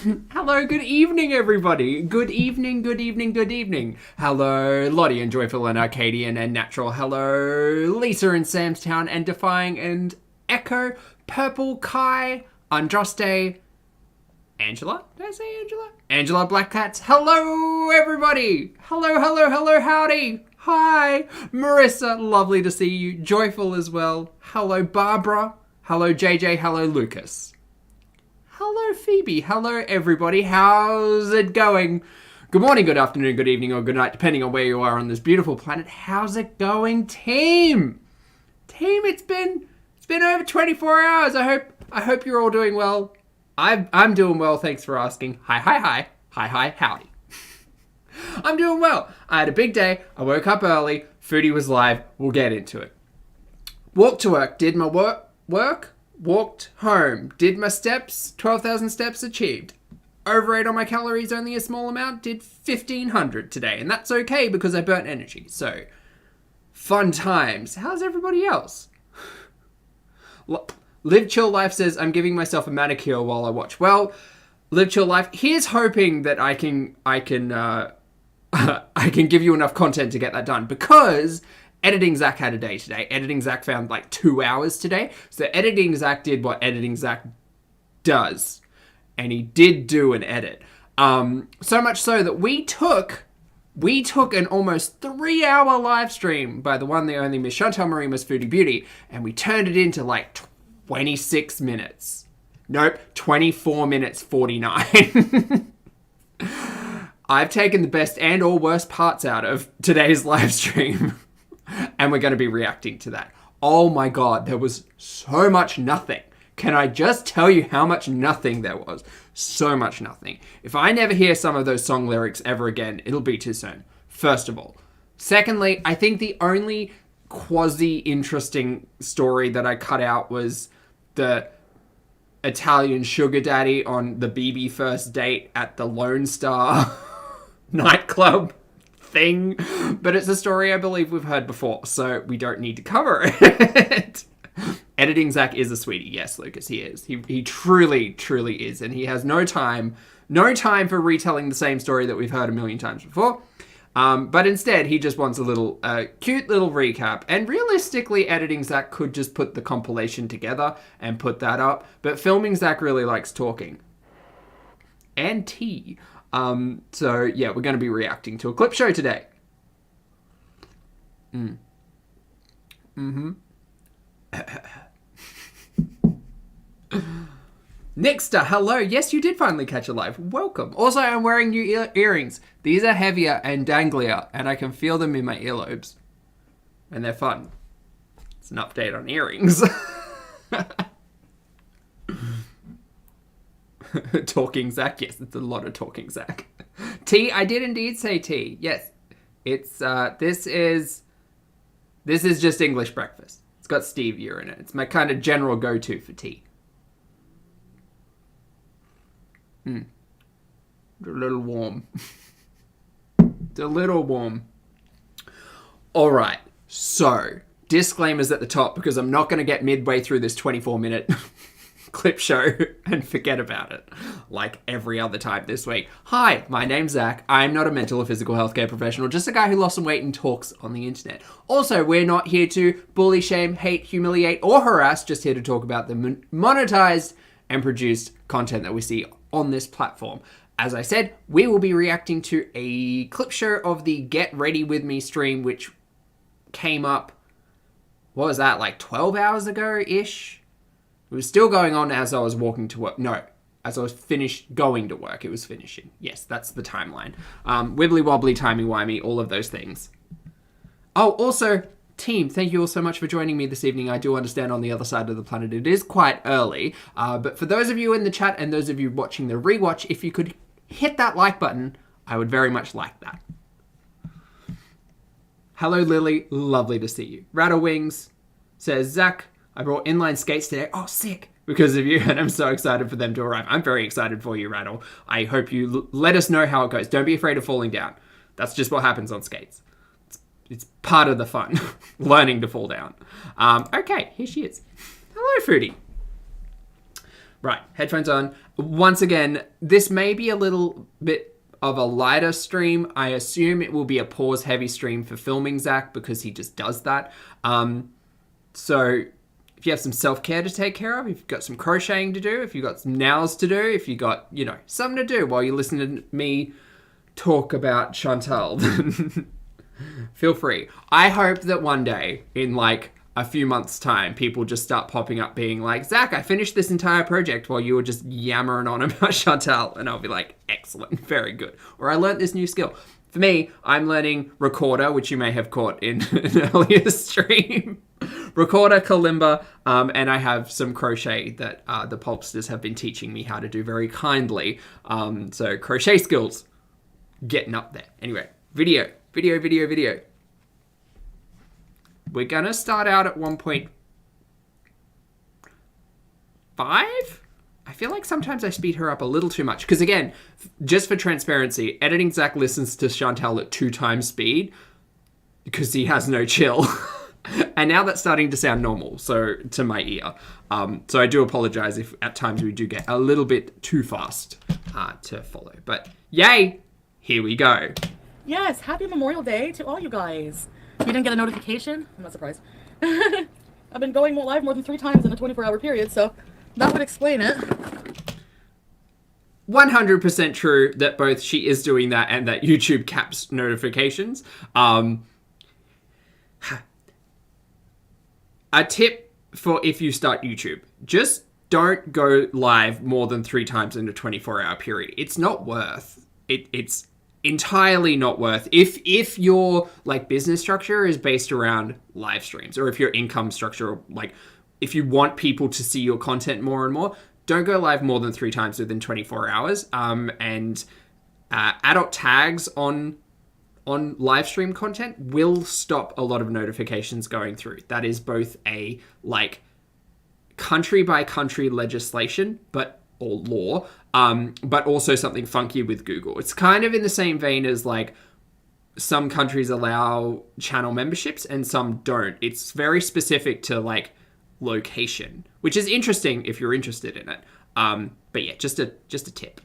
Hello, good evening, everybody. Good evening, good evening, good evening. Hello, Lottie and Joyful and Arcadian and Natural. Hello, Lisa and Samstown and Defying and Echo, Purple, Kai, Andraste, Angela? Did I say Angela? Angela Black Cats. Hello, everybody. Hello, hello, hello, howdy. Hi. Marissa, lovely to see you. Joyful as well. Hello, Barbara. Hello, JJ. Hello, Lucas. Hello, Phoebe. Hello, everybody. How's it going? Good morning, good afternoon, good evening, or good night, depending on where you are on this beautiful planet. How's it going, team? Team, it's been over 24 hours. I hope you're all doing well. I'm doing well, thanks for asking. Hi, howdy. I'm doing well. I had a big day. I woke up early. Foodie was live. We'll get into it. Walked to work. Did my work. Walked home. Did my steps. 12,000 steps achieved. Overate on my calories, only a small amount. Did 1,500 today. And that's okay because I burnt energy. So, fun times. How's everybody else? Live Chill Life says, I'm giving myself a manicure while I watch. Well, Live Chill Life, here's hoping that I can give you enough content to get that done, because Editing Zach had a day today. Editing Zach found like 2 hours today. So Editing Zach did what Editing Zach does. And he did do an edit. So much so that we took an almost 3-hour live stream by the one, the only Miss Chantal Marima's Foodie Beauty, and we turned it into like 26 minutes. Nope, 24 minutes 49. I've taken the best and or worst parts out of today's live stream, and we're going to be reacting to that. Oh my god, there was so much nothing. Can I just tell you how much nothing there was? So much nothing. If I never hear some of those song lyrics ever again, it'll be too soon. First of all. Secondly, I think the only quasi-interesting story that I cut out was the Italian sugar daddy on the BB first date at the Lone Star nightclub thing. But it's a story I believe we've heard before, so we don't need to cover it. Editing Zach is a sweetie. Yes, Lucas, he is. He truly, truly is. And he has no time for retelling the same story that we've heard a million times before. But instead, he just wants a little cute little recap. And realistically, Editing Zach could just put the compilation together and put that up. But Filming Zach really likes talking. And tea. So, yeah, we're going to be reacting to a clip show today. Nixter, hello. Yes, you did finally catch a live. Welcome. Also, I'm wearing new earrings. These are heavier and danglier, and I can feel them in my earlobes. And they're fun. It's an update on earrings. Talking Zach. Yes, it's a lot of talking Zach. Tea, I did indeed say tea. Yes. It's, this is just English breakfast. It's got stevia in it. It's my kind of general go-to for tea. It's a little warm. It's a little warm. All right. So, disclaimers at the top, because I'm not going to get midway through this 24-minute clip show and forget about it like every other time this week. Hi, my name's Zach. I'm not a mental or physical healthcare professional, just a guy who lost some weight and talks on the internet. Also, we're not here to bully, shame, hate, humiliate, or harass, just here to talk about the monetized and produced content that we see on this platform. As I said, we will be reacting to a clip show of the Get Ready With Me stream, which came up, what was that, like 12 hours ago-ish? It was still going on as I was walking to work. No, as I was going to work, it was finishing. Yes, that's the timeline. Wibbly wobbly, timey wimey, all of those things. Oh, also, team, thank you all so much for joining me this evening. I do understand on the other side of the planet it is quite early. But for those of you in the chat and those of you watching the rewatch, if you could hit that like button, I would very much like that. Hello, Lily. Lovely to see you. Rattle Wings says, Zach, I brought inline skates today. Oh, sick. Because of you, and I'm so excited for them to arrive. I'm very excited for you, Rattle. I hope you let us know how it goes. Don't be afraid of falling down. That's just what happens on skates. It's part of the fun, learning to fall down. Okay, here she is. Hello, Foodie. Right, headphones on. Once again, this may be a little bit of a lighter stream. I assume it will be a pause-heavy stream for filming Zach because he just does that. So if you have some self-care to take care of, if you've got some crocheting to do, if you've got some nails to do, if you've got, something to do while you're listening to me talk about Chantal, feel free. I hope that one day, in a few months' time, people just start popping up being like, Zach, I finished this entire project while you were just yammering on about Chantal. And I'll be like, excellent, very good. Or I learned this new skill. For me, I'm learning recorder, which you may have caught in an earlier stream. Recorder, kalimba, and I have some crochet that the Pulpsters have been teaching me how to do very kindly. So crochet skills, getting up there. Anyway, video. We're going to start out at 1.5. I feel like sometimes I speed her up a little too much. Because again, just for transparency, editing Zach listens to Chantal at 2 times speed because he has no chill. And now that's starting to sound normal, so to my ear. So I do apologize if at times we do get a little bit too fast to follow. But yay, here we go. Yes, happy Memorial Day to all you guys. You didn't get a notification? I'm not surprised. I've been going live more than 3 times in a 24-hour period, so that would explain it. 100% true that both she is doing that and that YouTube caps notifications. A tip for if you start YouTube, just don't go live more than 3 times in a 24-hour period. It's not worth it. It's entirely not worth if your business structure is based around live streams, or if your income structure, if you want people to see your content more and more, don't go live more than 3 times within 24 hours. And adult tags on live stream content will stop a lot of notifications going through. That is both a country by country legislation, or law, but also something funky with Google. It's kind of in the same vein as some countries allow channel memberships and some don't. It's very specific to location, which is interesting if you're interested in it. But yeah, just a tip.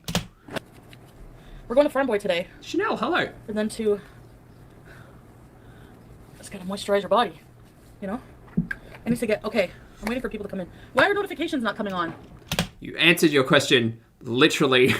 We're going to Farm Boy today. Chanel, hello. And then just gotta moisturize your body, I need to get, okay, I'm waiting for people to come in. Why are notifications not coming on? You answered your question literally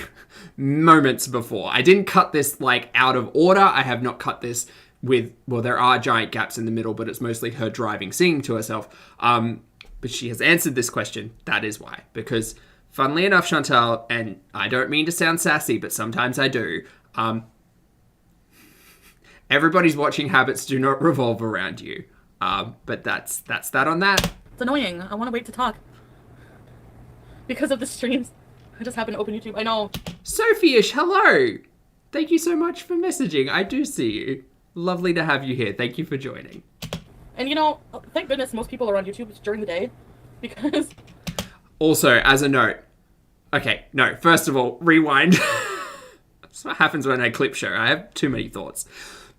moments before. I didn't cut this out of order. I have not cut this with, there are giant gaps in the middle, but it's mostly her driving, singing to herself. But she has answered this question. That is why. Because funnily enough, Chantal, and I don't mean to sound sassy, but sometimes I do, everybody's watching habits do not revolve around you. But that's that on that. It's annoying. I want to wait to talk. Because of the streams. I just happened to open YouTube. I know. Sophie-ish, hello. Thank you so much for messaging. I do see you. Lovely to have you here. Thank you for joining. And thank goodness most people are on YouTube during the day. Because... Also, as a note. Okay, no. First of all, rewind. That's what happens when I clip show. I have too many thoughts.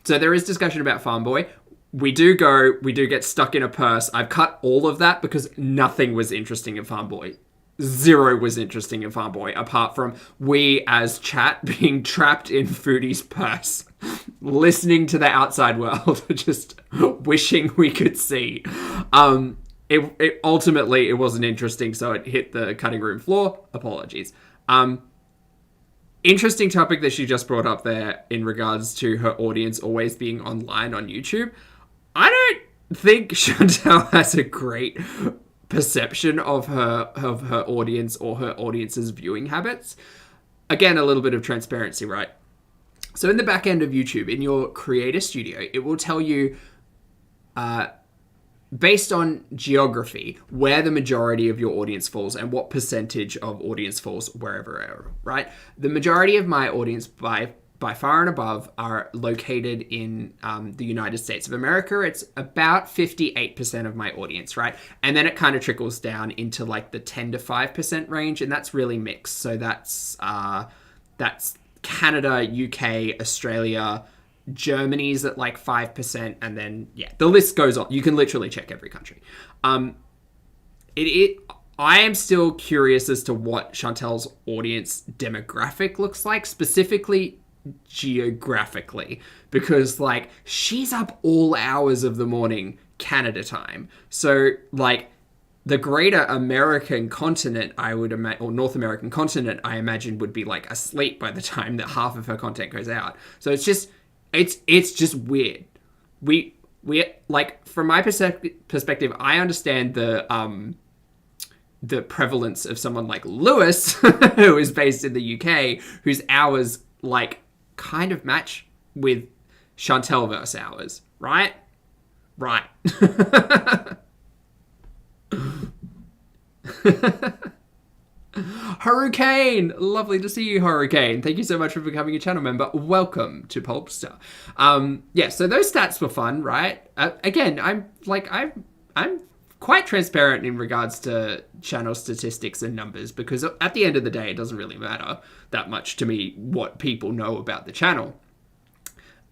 So there is discussion about Farm Boy. We do get stuck in a purse. I've cut all of that because nothing was interesting in Farm Boy. 0 was interesting in Farm Boy, apart from we as chat being trapped in Foodie's purse, listening to the outside world, just wishing we could see. It ultimately, it wasn't interesting, so it hit the cutting room floor. Apologies. Interesting topic that she just brought up there in regards to her audience always being online on YouTube. I don't think Chantal has a great perception of her audience or her audience's viewing habits. Again, a little bit of transparency, right? So in the back end of YouTube, in your creator studio, it will tell you, based on geography, where the majority of your audience falls and what percentage of audience falls wherever, right? The majority of my audience by far and above are located in the United States of America. It's about 58% of my audience, right? And then it kind of trickles down into the 10 to 5% range, and that's really mixed. So that's Canada, UK, Australia, Germany's at 5%, and then the list goes on. You can literally check every country. I am still curious as to what Chantal's audience demographic looks like, specifically geographically, because like she's up all hours of the morning Canada time. So like the greater American continent, I would imagine, or North American continent, I imagine would be like asleep by the time that half of her content goes out. So it's just weird. We like, from my perspective, I understand the prevalence of someone like Lewis, who is based in the UK, whose hours like kind of match with Chantal verse hours, right? Right. Hurricane! Lovely to see you, Hurricane. Thank you so much for becoming a channel member. Welcome to Pulpstar. So those stats were fun, right? Again, I'm quite transparent in regards to channel statistics and numbers, because at the end of the day, it doesn't really matter that much to me what people know about the channel.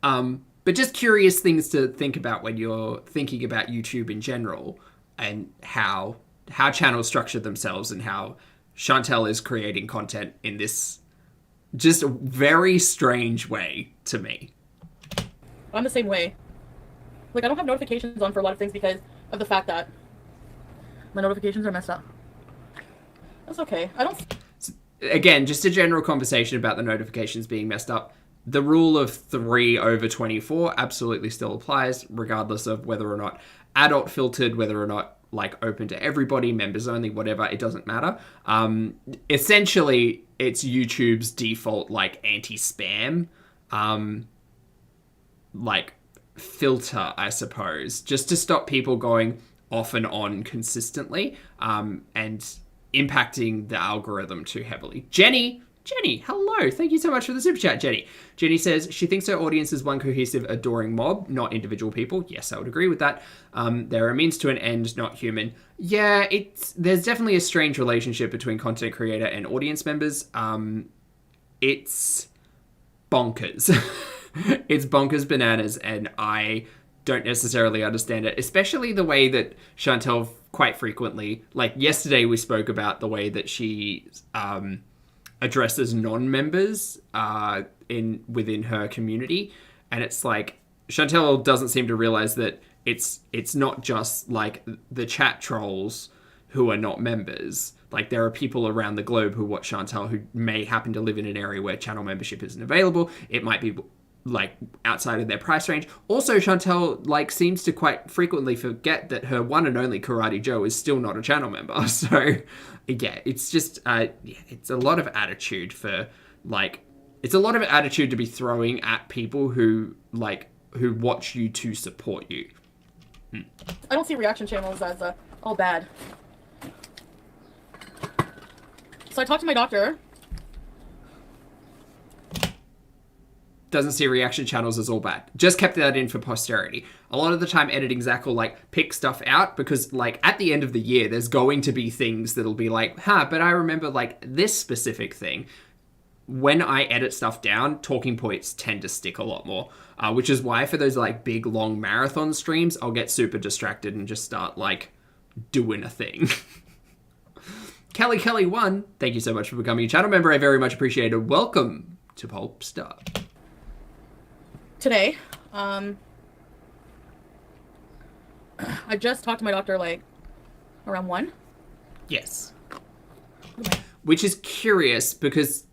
But just curious things to think about when you're thinking about YouTube in general, and how channels structure themselves, and how Chantal is creating content in this just very strange way to me. I'm the same way. Like, I don't have notifications on for a lot of things because of the fact that my notifications are messed up. That's okay. I don't... Again, just a general conversation about the notifications being messed up. The rule of 3/24 absolutely still applies, regardless of whether or not adult filtered, whether or not like open to everybody, members only, whatever, it doesn't matter. Essentially, it's YouTube's default like anti-spam like filter, I suppose, just to stop people going off and on consistently, and impacting the algorithm too heavily. Jenny, hello. Thank you so much for the super chat, Jenny. Jenny says she thinks her audience is one cohesive, adoring mob, not individual people. Yes, I would agree with that. They're a means to an end, not human. Yeah, there's definitely a strange relationship between content creator and audience members. It's bonkers. It's bonkers bananas, and I don't necessarily understand it, especially the way that Chantal quite frequently, like yesterday we spoke about the way that she addresses non-members within her community, and it's like Chantal doesn't seem to realize that it's not just like the chat trolls who are not members. Like, there are people around the globe who watch Chantal who may happen to live in an area where channel membership isn't available. It might be like outside of their price range. Also, Chantal like seems to quite frequently forget that her one and only Karate Joe is still not a channel member. So yeah, it's just it's a lot of attitude to be throwing at people who watch you to support you. I don't see reaction channels as all bad. So I talked to my doctor. Doesn't see reaction channels as all bad. Just kept that in for posterity. A lot of the time, editing Zach will like pick stuff out because like at the end of the year, there's going to be things that'll be like, but I remember like this specific thing. When I edit stuff down, talking points tend to stick a lot more, which is why for those like big long marathon streams, I'll get super distracted and just start like doing a thing. Kelly1, thank you so much for becoming a channel member. I very much appreciate it. Welcome to Pulpstar. Today, I just talked to my doctor like around 1. Yes. Which is curious because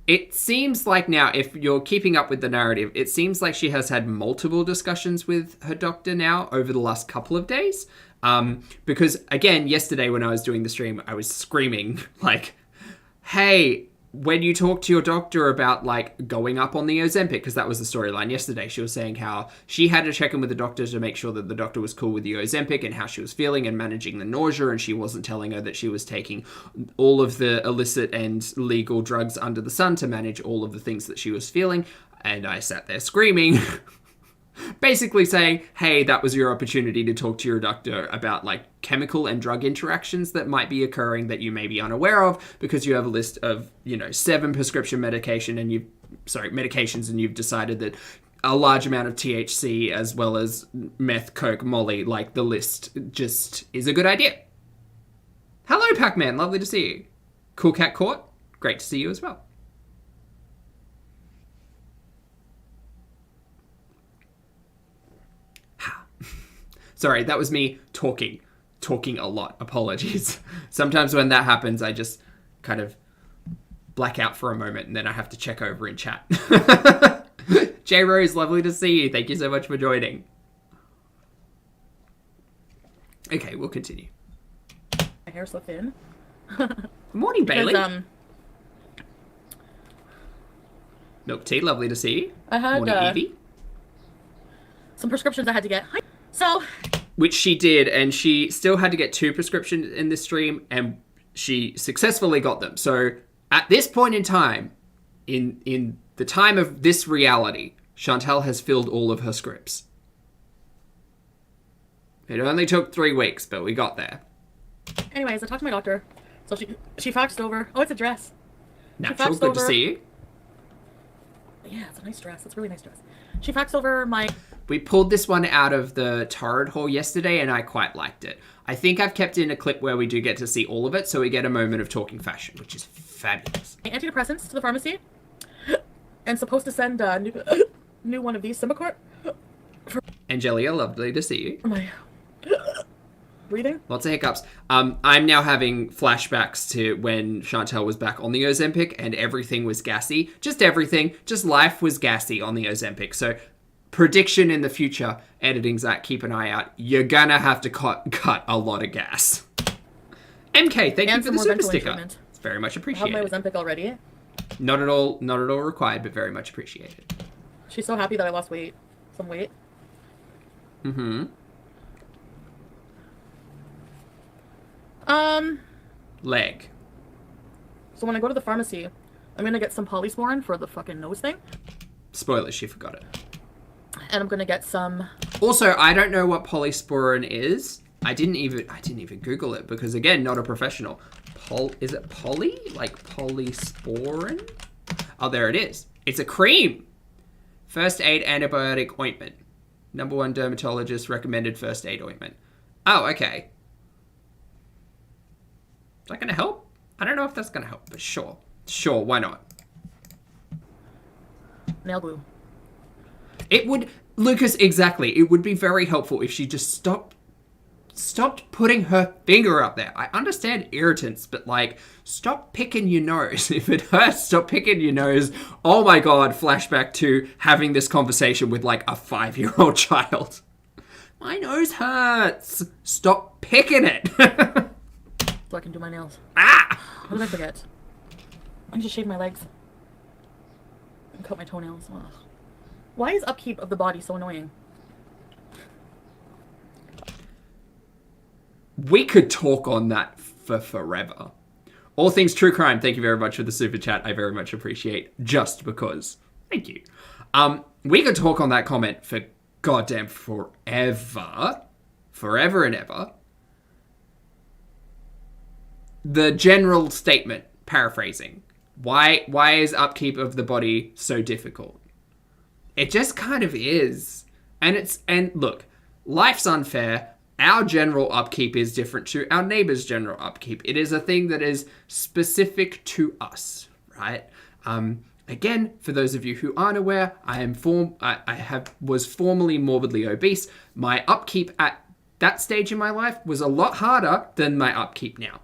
it seems like now, if you're keeping up with the narrative, it seems like she has had multiple discussions with her doctor now over the last couple of days. Because again, yesterday when I was doing the stream, I was screaming like, hey, when you talk to your doctor about like going up on the Ozempic, because that was the storyline yesterday, she was saying how she had to check in with the doctor to make sure that the doctor was cool with the Ozempic and how she was feeling and managing the nausea, and she wasn't telling her that she was taking all of the illicit and legal drugs under the sun to manage all of the things that she was feeling. And I sat there screaming, basically saying, hey, that was your opportunity to talk to your doctor about like chemical and drug interactions that might be occurring that you may be unaware of, because you have a list of, 7 prescription medications and you've decided that a large amount of THC as well as meth, coke, molly, like the list just is a good idea. Hello, Pac-Man. Lovely to see you. Cool Cat Court. Great to see you as well. Sorry, that was me talking a lot. Apologies. Sometimes when that happens, I just kind of black out for a moment and then I have to check over in chat. J Rose, lovely to see you. Thank you so much for joining. Okay, we'll continue. My hair so thin. Morning, Bailey. Because, Milk tea, lovely to see you. I had Morning, Evie. some prescriptions I had to get. So, which she did, and she still had to get 2 prescriptions in this stream, and she successfully got them. So at this point in time, in the time of this reality, Chantal has filled all of her scripts. It only took 3 weeks, but we got there. Anyways, I talked to my doctor. So she faxed over. Oh, it's a dress. Natural, good to see you. Yeah, it's a nice dress. It's a really nice dress. She faxed over my... We pulled this one out of the torrid haul yesterday, and I quite liked it. I think I've kept in a clip where we do get to see all of it, so we get a moment of talking fashion, which is fabulous. Antidepressants to the pharmacy. And supposed to send a new one of these, Symbicort. Angelia, lovely to see you. For my breathing. Lots of hiccups. I'm now having flashbacks to when Chantal was back on the Ozempic and everything was gassy. Just everything. Just life was gassy on the Ozempic. So prediction in the future, editing Zach, keep an eye out. You're gonna have to cut a lot of gas. MK, thank you for the super sticker. It's very much appreciated. I have my Ozempic already. Not at all required, but very much appreciated. She's so happy that I lost weight. Some weight. Mm-hmm. Leg. So when I go to the pharmacy, I'm gonna get some polysporin for the fucking nose thing. Spoilers, she forgot it. And I'm gonna get some... Also, I don't know what polysporin is. I didn't even Google it because, again, not a professional. Is it poly? Like polysporin? Oh, there it is. It's a cream. First aid antibiotic ointment. #1 dermatologist recommended first aid ointment. Oh, okay. Is that going to help? I don't know if that's going to help, but sure. Sure, why not? Nail glue. It would, Lucas, exactly. It would be very helpful if she just stopped putting her finger up there. I understand irritants, but like, stop picking your nose. If it hurts, stop picking your nose. Oh my God, flashback to having this conversation with like a 5-year-old child. My nose hurts. Stop picking it. So I can do my nails. Ah! What did I forget? I need to shave my legs. And cut my toenails. Ugh. Why is upkeep of the body so annoying? We could talk on that for forever. All things true crime, thank you very much for the super chat. I very much appreciate just because. Thank you. We could talk on that comment for goddamn forever. Forever and ever. The general statement, paraphrasing. Why is upkeep of the body so difficult? It just kind of is. And look, life's unfair. Our general upkeep is different to our neighbor's general upkeep. It is a thing that is specific to us, right? Again, for those of you who aren't aware, was formerly morbidly obese. My upkeep at that stage in my life was a lot harder than my upkeep now.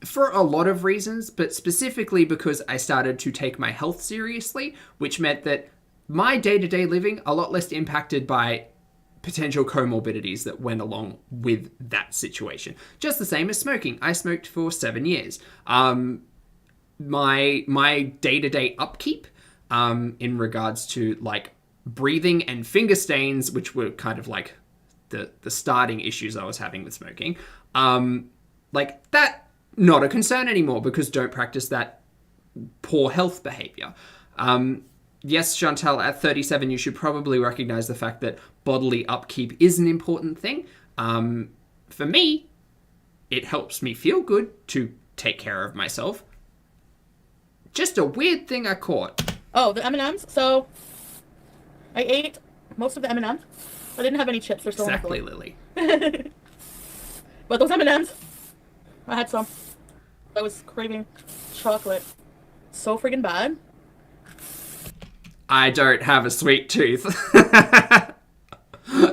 For a lot of reasons, but specifically because I started to take my health seriously, which meant that my day-to-day living a lot less impacted by potential comorbidities that went along with that situation. Just the same as smoking. I smoked for 7 years. My day-to-day upkeep in regards to like breathing and finger stains, which were kind of like the starting issues I was having with smoking, like that, not a concern anymore because don't practice that poor health behavior. Yes, Chantal, at 37, you should probably recognize the fact that bodily upkeep is an important thing. For me, it helps me feel good to take care of myself. Just a weird thing I caught. Oh, the M&Ms. So I ate most of the M&Ms. I didn't have any chips. They're still exactly, in the Lily. but But those M&Ms, I had some. I was craving chocolate so friggin' bad. I don't have a sweet tooth.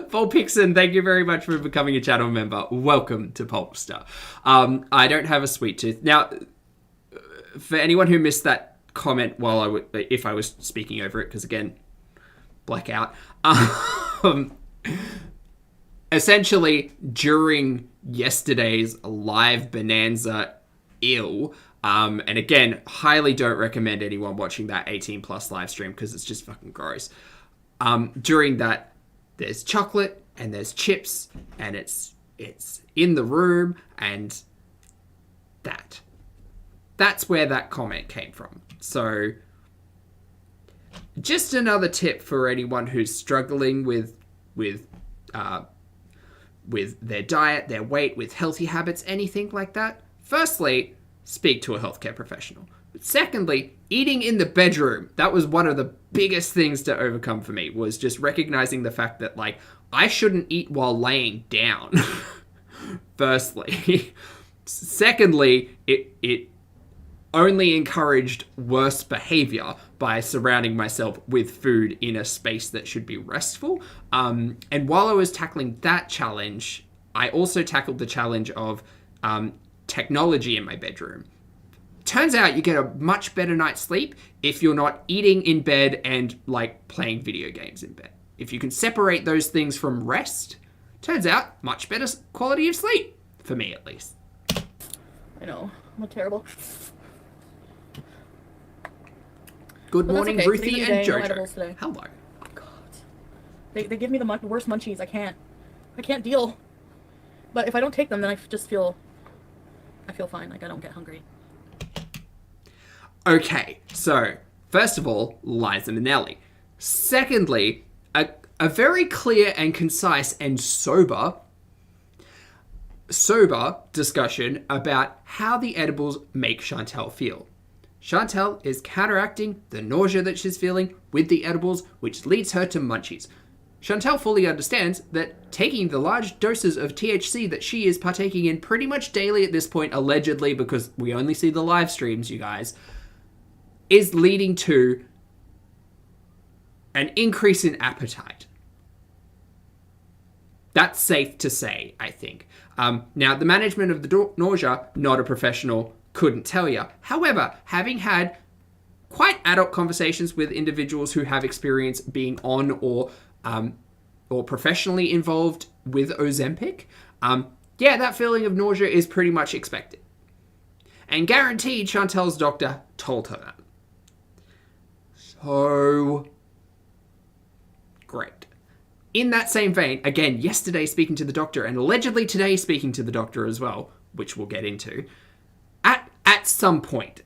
Paul Pixon, thank you very much for becoming a channel member. Welcome to Pulpster. I don't have a sweet tooth. Now, for anyone who missed that comment while if I was speaking over it, because again, blackout. Essentially, during yesterday's live bonanza and again, highly don't recommend anyone watching that 18 plus live stream because it's just fucking gross. During that, there's chocolate and there's chips and it's in the room, and that's where that comment came from. So just another tip for anyone who's struggling with their diet, their weight, with healthy habits, anything like that. Firstly, speak to a healthcare professional. But secondly, eating in the bedroom. That was one of the biggest things to overcome for me, was just recognizing the fact that, like, I shouldn't eat while laying down. Firstly. Secondly, it only encouraged worse behavior by surrounding myself with food in a space that should be restful. And while I was tackling that challenge, I also tackled the challenge of technology in my bedroom. Turns out you get a much better night's sleep if you're not eating in bed and, like, playing video games in bed. If you can separate those things from rest, turns out much better quality of sleep, for me at least. I know, I'm terrible. Good morning, okay. Ruthie and No Jojo. Hello. Oh, God. They give me the worst munchies. I can't deal. But if I don't take them, then I just feel fine. Like, I don't get hungry. Okay, so first of all, Liza Minnelli. Secondly, a very clear and concise and sober discussion about how the edibles make Chantal feel. Chantal is counteracting the nausea that she's feeling with the edibles, which leads her to munchies. Chantal fully understands that taking the large doses of THC that she is partaking in pretty much daily at this point, allegedly, because we only see the live streams, you guys, is leading to an increase in appetite. That's safe to say, I think. Now, the management of the nausea, not a professional, couldn't tell you. However, having had quite adult conversations with individuals who have experience being on or professionally involved with Ozempic, yeah, that feeling of nausea is pretty much expected. And guaranteed Chantal's doctor told her that. So, great. In that same vein, again, yesterday speaking to the doctor, and allegedly today speaking to the doctor as well, which we'll get into, at some point,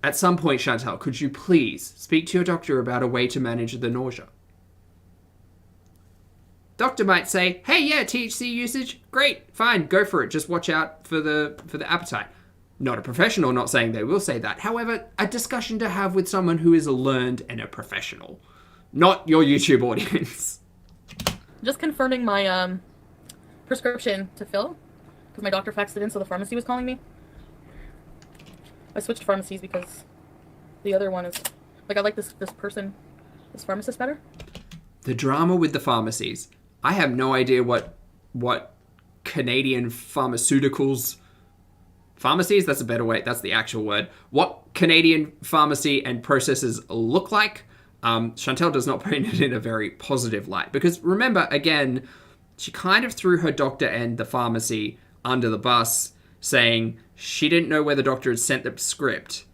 Chantal, could you please speak to your doctor about a way to manage the nausea? Doctor might say, hey, yeah, THC usage, great, fine, go for it. Just watch out for the appetite. Not a professional, not saying they will say that. However, a discussion to have with someone who is learned and a professional, not your YouTube audience. Just confirming my prescription to fill, because my doctor faxed it in, so the pharmacy was calling me. I switched pharmacies because the other one is, like, I like this pharmacist better. The drama with the pharmacies. I have no idea what Canadian pharmaceuticals... Pharmacies? That's a better way. That's the actual word. What Canadian pharmacy and processes look like. Chantal does not paint it in a very positive light. Because remember, again, she kind of threw her doctor and the pharmacy under the bus, saying she didn't know where the doctor had sent the script.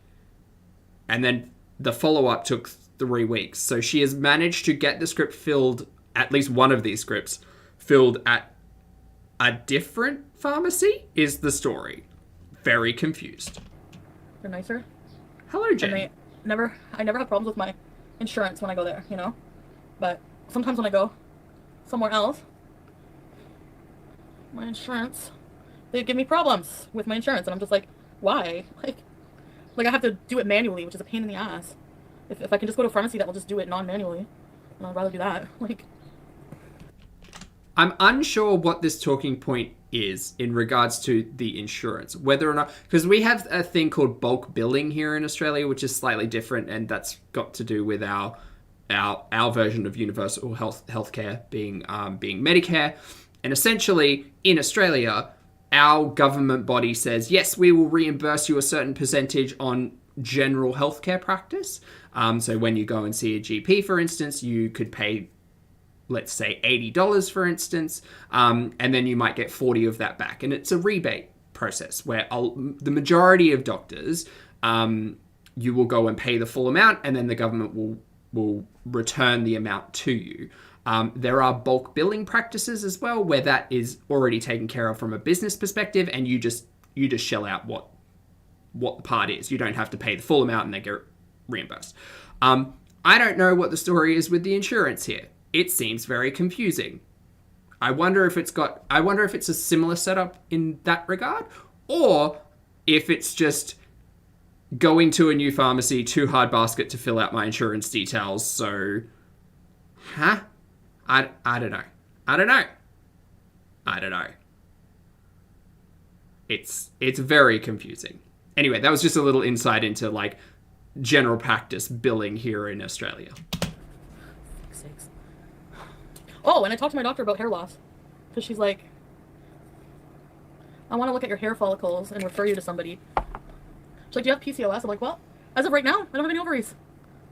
And then the follow-up took 3 weeks. So she has managed to get the script filled, at least one of these scripts, filled at a different pharmacy, is the story. Very confused. They're nicer. Hello, Jen. And I never have problems with my insurance when I go there, you know? But sometimes when I go somewhere else, my insurance, they give me problems with my insurance, and I'm just like, why? Like I have to do it manually, which is a pain in the ass. If I can just go to a pharmacy that will just do it non-manually, I'd rather do that. Like, I'm unsure what this talking point is in regards to the insurance, whether or not, because we have a thing called bulk billing here in Australia, which is slightly different, and that's got to do with our version of universal healthcare being Medicare. And essentially in Australia, our government body says, yes, we will reimburse you a certain percentage on general healthcare practice. So when you go and see a GP, for instance, you could pay, let's say, $80, for instance, and then you might get 40 of that back. And it's a rebate process where the majority of doctors, you will go and pay the full amount, and then the government will return the amount to you. There are bulk billing practices as well, where that is already taken care of from a business perspective, and you just shell out what the part is. You don't have to pay the full amount and then get reimbursed. I don't know what the story is with the insurance here. It seems very confusing. I wonder if it's a similar setup in that regard, or if it's just going to a new pharmacy, too hard basket to fill out my insurance details. So, I don't know. It's very confusing. Anyway, that was just a little insight into like general practice billing here in Australia. Oh, and I talked to my doctor about hair loss. Because she's like, I want to look at your hair follicles and refer you to somebody. She's like, do you have PCOS? I'm like, well, as of right now, I don't have any ovaries.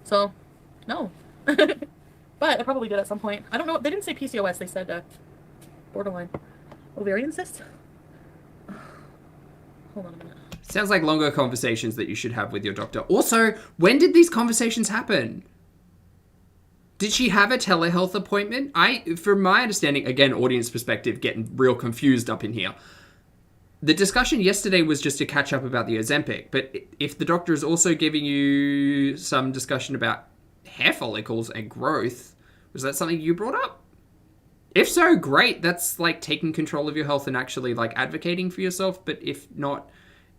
So, no. But I probably did at some point. I don't know. They didn't say PCOS. They said borderline ovarian cyst. Hold on a minute. Sounds like longer conversations that you should have with your doctor. Also, when did these conversations happen? Did she have a telehealth appointment? From my understanding, again, audience perspective, getting real confused up in here. The discussion yesterday was just to catch up about the Ozempic, but if the doctor is also giving you some discussion about hair follicles and growth, was that something you brought up? If so, great. That's like taking control of your health and actually like advocating for yourself. But if not,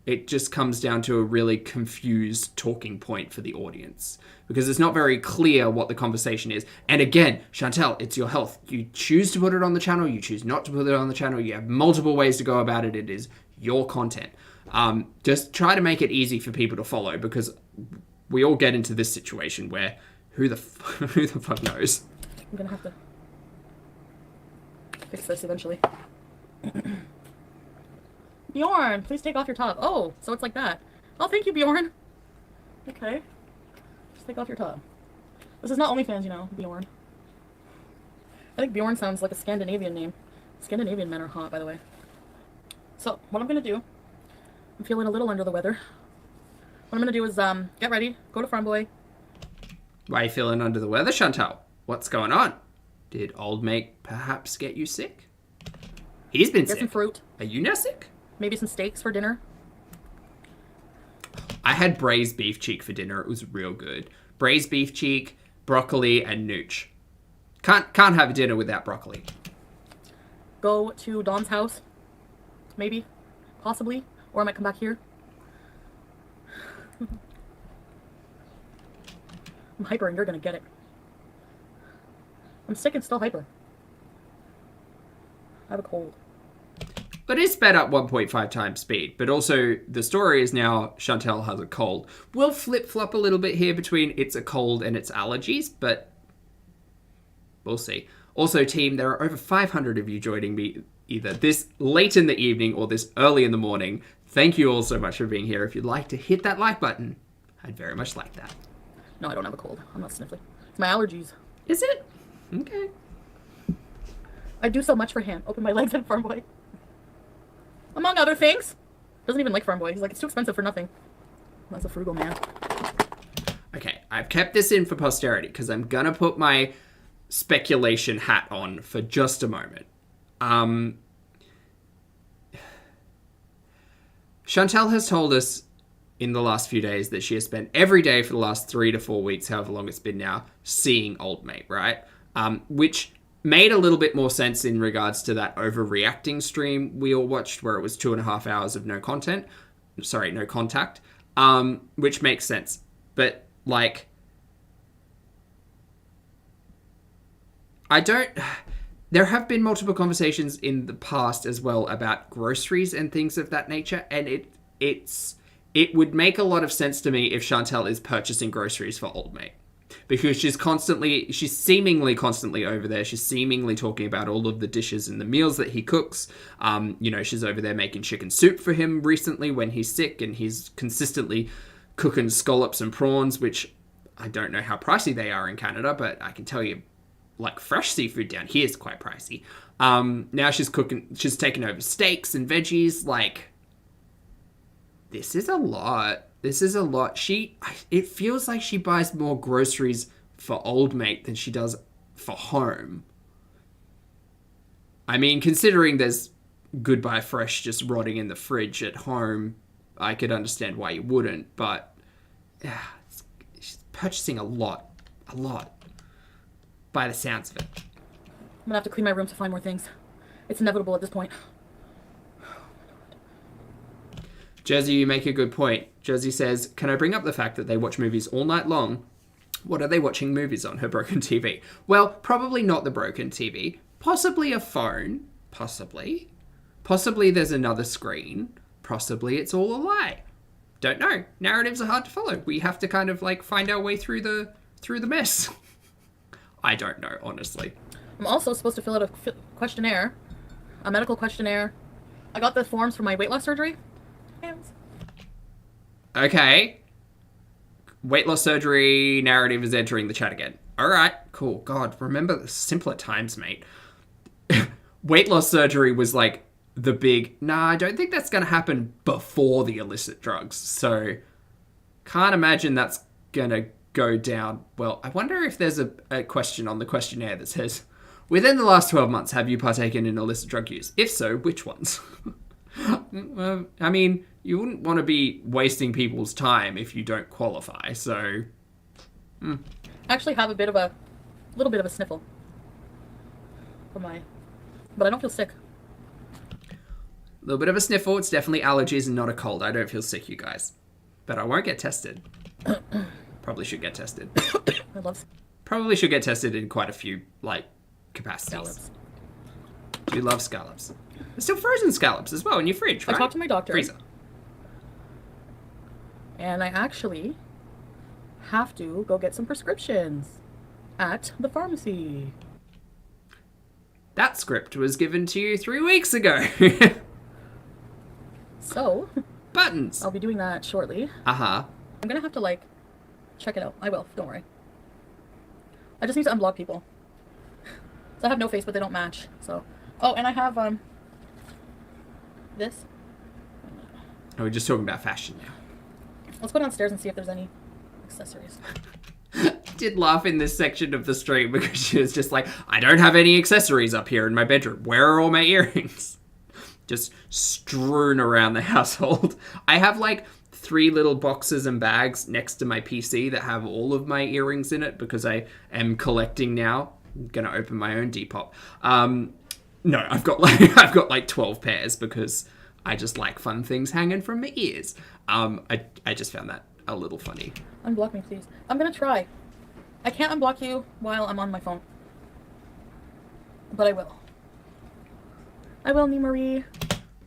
it just comes down to a really confused talking point for the audience because it's not very clear what the conversation is. And again, Chantal, it's your health. You choose to put it on the channel. You choose not to put it on the channel. You have multiple ways to go about it. It is your content. Just try to make it easy for people to follow because we all get into this situation where who the fuck knows? I'm going to have to fix this eventually. Bjorn, please take off your top. Oh, so it's like that. Oh, thank you, Bjorn. Okay. Just take off your top. This is not OnlyFans, you know, Bjorn. I think Bjorn sounds like a Scandinavian name. Scandinavian men are hot, by the way. So, what I'm going to do, I'm feeling a little under the weather. What I'm going to do is get ready, go to Farm Boy. Why are you feeling under the weather, Chantal? What's going on? Did old mate perhaps get you sick? He's been sick. Get some fruit. Are you now sick? Maybe some steaks for dinner. I had braised beef cheek for dinner. It was real good. Braised beef cheek, broccoli, and nooch. Can't have a dinner without broccoli. Go to Dawn's house. Maybe. Possibly. Or I might come back here. I'm hyper and you're gonna get it. I'm sick and still hyper. I have a cold. But it's sped up 1.5 times speed. But also, the story is now Chantal has a cold. We'll flip-flop a little bit here between it's a cold and it's allergies, but we'll see. Also, team, there are over 500 of you joining me either this late in the evening or this early in the morning. Thank you all so much for being here. If you'd like to hit that like button, I'd very much like that. No, I don't have a cold. I'm not sniffly. It's my allergies. Is it? Okay. I do so much for him. Open my legs at Farm Boy. Among other things. Doesn't even like Farm Boy. He's like, it's too expensive for nothing. That's a frugal man. Okay, I've kept this in for posterity because I'm going to put my speculation hat on for just a moment. Chantal has told us in the last few days that she has spent every day for the last 3 to 4 weeks, however long it's been now, seeing old mate, right? Which made a little bit more sense in regards to that overreacting stream we all watched where it was 2.5 hours of no contact, which makes sense. But, like, there have been multiple conversations in the past as well about groceries and things of that nature, and it would make a lot of sense to me if Chantal is purchasing groceries for old mate. Because she's seemingly constantly over there. She's seemingly talking about all of the dishes and the meals that he cooks. She's over there making chicken soup for him recently when he's sick, and he's consistently cooking scallops and prawns, which I don't know how pricey they are in Canada, but I can tell you, like, fresh seafood down here is quite pricey. Now she's taking over steaks and veggies. Like, this is a lot. It feels like she buys more groceries for old mate than she does for home. I mean, considering there's Goodbye Fresh just rotting in the fridge at home, I could understand why you wouldn't, but yeah, she's purchasing a lot, by the sounds of it. I'm gonna have to clean my room to find more things. It's inevitable at this point. Jersey, you make a good point. Jersey says, can I bring up the fact that they watch movies all night long? What are they watching movies on? Her broken TV. Well, probably not the broken TV. Possibly a phone. Possibly there's another screen. Possibly it's all a lie. Don't know. Narratives are hard to follow. We have to kind of like find our way through the mess. I don't know, honestly. I'm also supposed to fill out a questionnaire, a medical questionnaire. I got the forms for my weight loss surgery. Okay. Weight loss surgery narrative is entering the chat again. Alright, cool. God, remember the simpler times, mate. Weight loss surgery was like the big, I don't think that's going to happen before the illicit drugs. So, can't imagine that's going to go down. Well, I wonder if there's a question on the questionnaire that says, within the last 12 months, have you partaken in illicit drug use? If so, which ones? I mean, you wouldn't want to be wasting people's time if you don't qualify, so... I actually have a little bit of a sniffle. But I don't feel sick. A little bit of a sniffle. It's definitely allergies and not a cold. I don't feel sick, you guys. But I won't get tested. Probably should get tested. Probably should get tested in quite a few, capacities. Scallops. Do you love scallops? There's still frozen scallops as well in your fridge, right? I talked to my doctor. Freezer. And I actually have to go get some prescriptions at the pharmacy. That script was given to you 3 weeks ago. So... Buttons. I'll be doing that shortly. Uh-huh. I'm gonna have to, check it out. I will. Don't worry. I just need to unblock people. So I have no face, but they don't match. So... Oh, and I have, this. Oh, we're just talking about fashion now. Let's go downstairs and see if there's any accessories. I did laugh in this section of the stream because she was just like, I don't have any accessories up here in my bedroom. Where are all my earrings? Just strewn around the household. I have 3 little boxes and bags next to my PC that have all of my earrings in it because I am collecting now. I'm going to open my own Depop. No, I've got 12 pairs because I just like fun things hanging from my ears. I just found that a little funny. Unblock me, please. I'm gonna try. I can't unblock you while I'm on my phone. But I will. I will, Marie.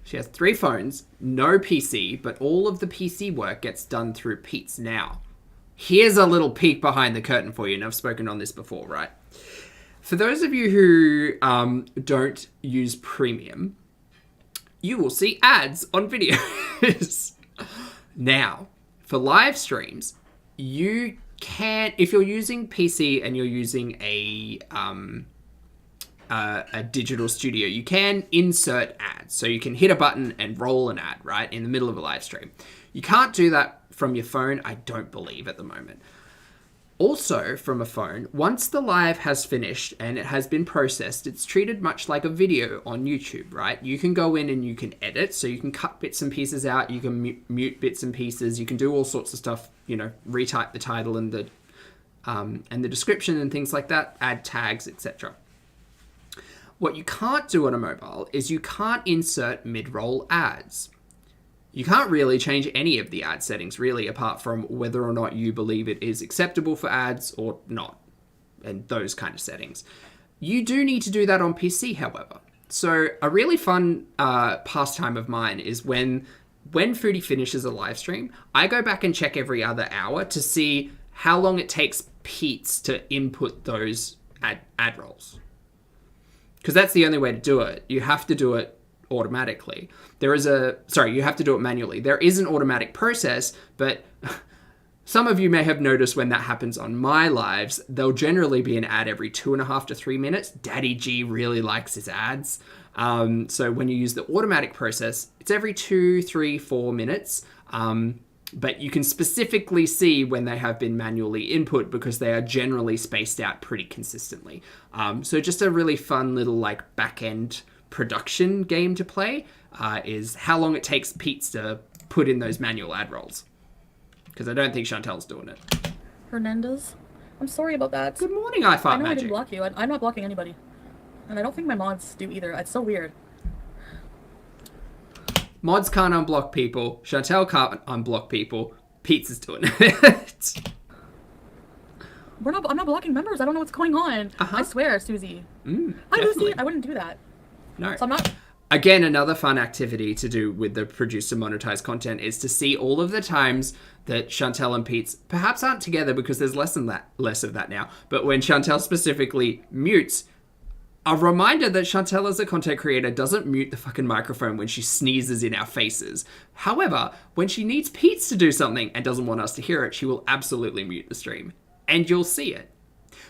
She has 3 phones, no PC, but all of the PC work gets done through Pete's Now. Here's a little peek behind the curtain for you, and I've spoken on this before, right? For those of you who don't use premium, you will see ads on videos. Now, for live streams, you can, if you're using PC and you're using a digital studio, you can insert ads. So you can hit a button and roll an ad, right, in the middle of a live stream. You can't do that from your phone, I don't believe, at the moment. Also, from a phone, once the live has finished and it has been processed, it's treated much like a video on YouTube, right? You can go in and you can edit, so you can cut bits and pieces out, you can mute bits and pieces, you can do all sorts of stuff, retype the title and the description and things like that, add tags, etc. What you can't do on a mobile is you can't insert mid-roll ads. You can't really change any of the ad settings, really, apart from whether or not you believe it is acceptable for ads or not, and those kind of settings. You do need to do that on PC, however. So a really fun pastime of mine is when Foodie finishes a live stream, I go back and check every other hour to see how long it takes Pete's to input those ad rolls. Because that's the only way to do it. You have to do it automatically. You have to do it manually. There is an automatic process, but some of you may have noticed when that happens on my lives, there'll generally be an ad every 2.5 to 3 minutes. Daddy G really likes his ads. So when you use the automatic process, it's every 2, 3, 4 minutes. But you can specifically see when they have been manually input because they are generally spaced out pretty consistently. So just a really fun little like back-end production game to play is how long it takes Pete's to put in those manual ad rolls. Because I don't think Chantal's doing it. Hernandez, I'm sorry about that. Good morning, I Fart I know Magic. I didn't block you. I'm not blocking anybody. And I don't think my mods do either. It's so weird. Mods can't unblock people. Chantal can't unblock people. Pete's is doing it. I'm not blocking members. I don't know what's going on. I swear, Susie. Hi, definitely. Lucy. I wouldn't do that. No. So I'm not... Again, another fun activity to do with the producer monetized content is to see all of the times that Chantal and Pete's perhaps aren't together because there's less of that now. But when Chantal specifically mutes, a reminder that Chantal as a content creator doesn't mute the fucking microphone when she sneezes in our faces. However, when she needs Pete's to do something and doesn't want us to hear it, she will absolutely mute the stream. And you'll see it.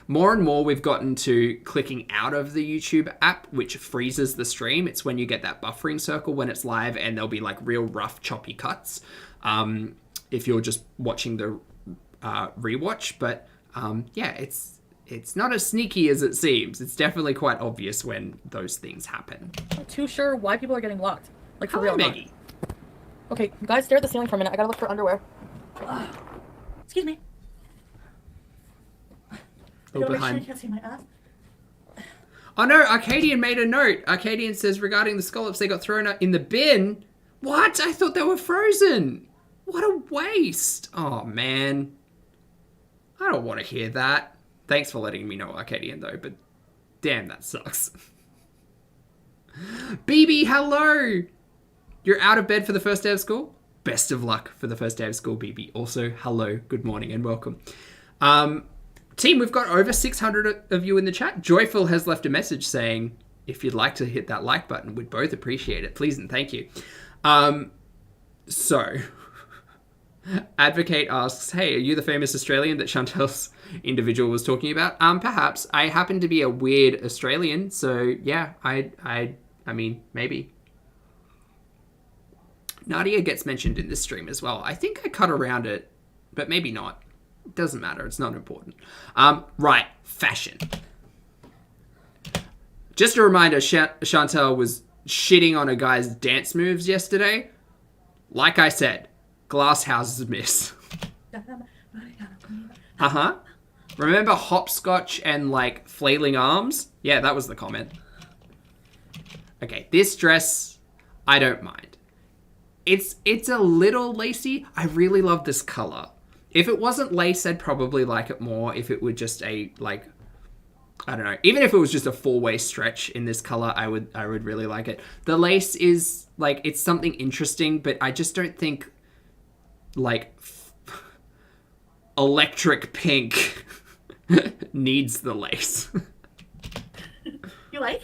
More and more we've gotten to clicking out of the YouTube app, which freezes the stream. It's when you get that buffering circle when it's live and there'll be like real rough choppy cuts if you're just watching the rewatch. But yeah, it's not as sneaky as it seems. It's definitely quite obvious when those things happen. I'm not too sure why people are getting blocked. Like for Hello, real. Maggie. Okay, guys, stare at the ceiling for a minute. I gotta look for underwear. Excuse me. Oh, Make sure behind. you can't see my ass. Oh no, Arcadian made a note. Arcadian says regarding the scallops, they got thrown in the bin. What? I thought they were frozen. What a waste. Oh man. I don't want to hear that. Thanks for letting me know, Arcadian, though, but damn, that sucks. BB, hello! You're out of bed for the first day of school? Best of luck for the first day of school, BB. Also, hello, good morning, and welcome. Team, we've got over 600 of you in the chat. Joyful has left a message saying, if you'd like to hit that like button, we'd both appreciate it. Please and thank you. So, Advocate asks, hey, are you the famous Australian that Chantal's individual was talking about? Perhaps. I happen to be a weird Australian, so yeah, I mean, maybe. Nadia gets mentioned in this stream as well. I think I cut around it, but maybe not. It doesn't matter. It's not important. Right. Fashion. Just a reminder, Chantal was shitting on a guy's dance moves yesterday. Like I said, glass houses miss. Uh-huh. Remember hopscotch and, like, flailing arms? Yeah, that was the comment. Okay, this dress, I don't mind. It's a little lacy. I really love this color. If it wasn't lace, I'd probably like it more. If it were just a, like, I don't know. Even if it was just a 4-way stretch in this color, I would really like it. The lace is, like, it's something interesting, but I just don't think, like, electric pink needs the lace. You like?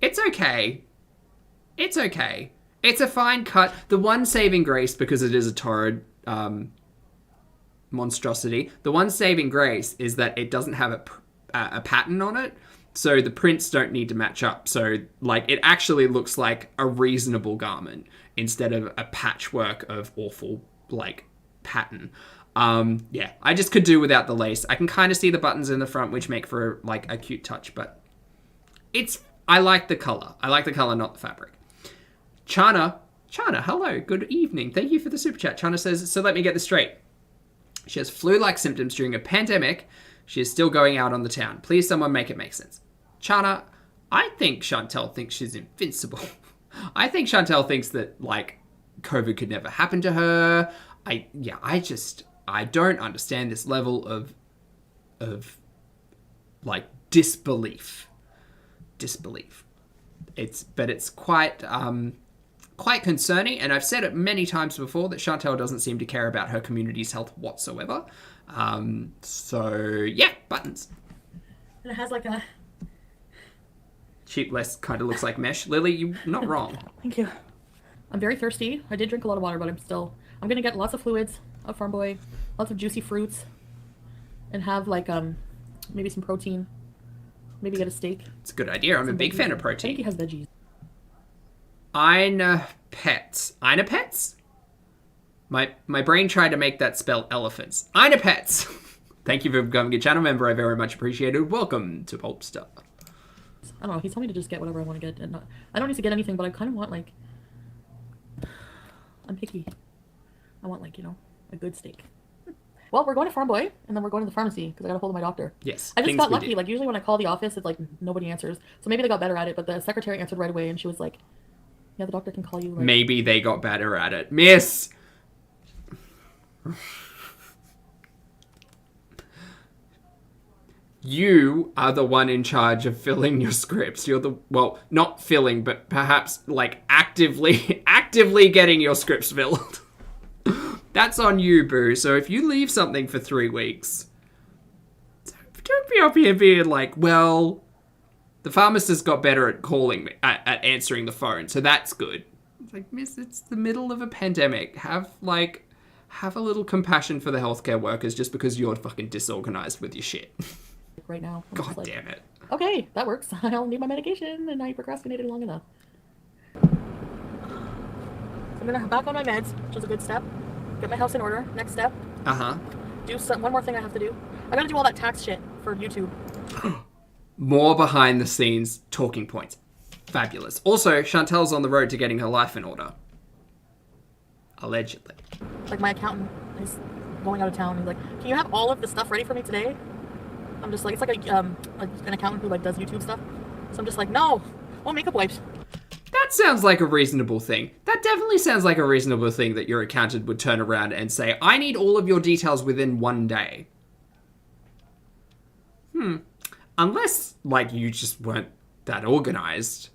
It's okay. It's okay. It's a fine cut. The one saving grace, because it is a torrid monstrosity, the one saving grace is that it doesn't have a pattern on it, so the prints don't need to match up. So, like, it actually looks like a reasonable garment instead of a patchwork of awful, like, pattern. Yeah, I just could do without the lace. I can kind of see the buttons in the front, which make for, like, a cute touch, but I like the color. I like the color, not the fabric. Chana, hello, good evening. Thank you for the super chat. Chana says, so let me get this straight. She has flu-like symptoms during a pandemic. She is still going out on the town. Please, someone make it make sense. Chana, I think Chantal thinks she's invincible. I think Chantal thinks that, like, COVID could never happen to her. I don't understand this level of like disbelief. It's quite concerning, and I've said it many times before that Chantal doesn't seem to care about her community's health whatsoever. So yeah, buttons. And it has like a Sheepless kind of looks like mesh. Lily, you're not wrong. Thank you. I'm very thirsty. I did drink a lot of water, but I'm gonna get lots of fluids of Farm Boy, lots of juicy fruits, and have like maybe some protein. Maybe get a steak. It's a good idea. I'm a big fan of protein. I think he has veggies. Eine Pets. Eine Pets? My brain tried to make that spell elephants. Eine Pets. Thank you for becoming a channel member. I very much appreciate it. Welcome to Pulpstar. I don't know. He told me to just get whatever I want to get. And I don't need to get anything, but I kind of want like... I'm picky. I want like, a good steak. Well, we're going to Farm Boy, and then we're going to the pharmacy, because I got a hold of my doctor. Yes. I just got lucky. Like, usually when I call the office, it's like, nobody answers. So maybe they got better at it, but the secretary answered right away, and she was like, yeah, the doctor can call you. Like... Maybe they got better at it. Miss! You are the one in charge of filling your scripts. You're the, well, not filling, but perhaps, like, actively getting your scripts filled. That's on you, boo. So if you leave something for 3 weeks, don't be up here being like, well, the pharmacist got better at calling me, at answering the phone, so that's good. It's like, miss, it's the middle of a pandemic. Have a little compassion for the healthcare workers just because you're fucking disorganized with your shit. Right now. God damn it. Okay, that works. I'll need my medication, and I procrastinated long enough. I'm gonna back on my meds, which is a good step. Get my house in order. Next step. Do one more thing I have to do. I gotta do all that tax shit for YouTube. More behind the scenes talking points. Fabulous. Also, Chantal's on the road to getting her life in order. Allegedly. Like my accountant is going out of town. He's like, "Can you have all of the stuff ready for me today?" I'm just like, it's like an accountant who like does YouTube stuff. So I'm just like, no, well, makeup wipes. That sounds like a reasonable thing. That definitely sounds like a reasonable thing that your accountant would turn around and say, I need all of your details within 1 day. Unless, like, you just weren't that organized.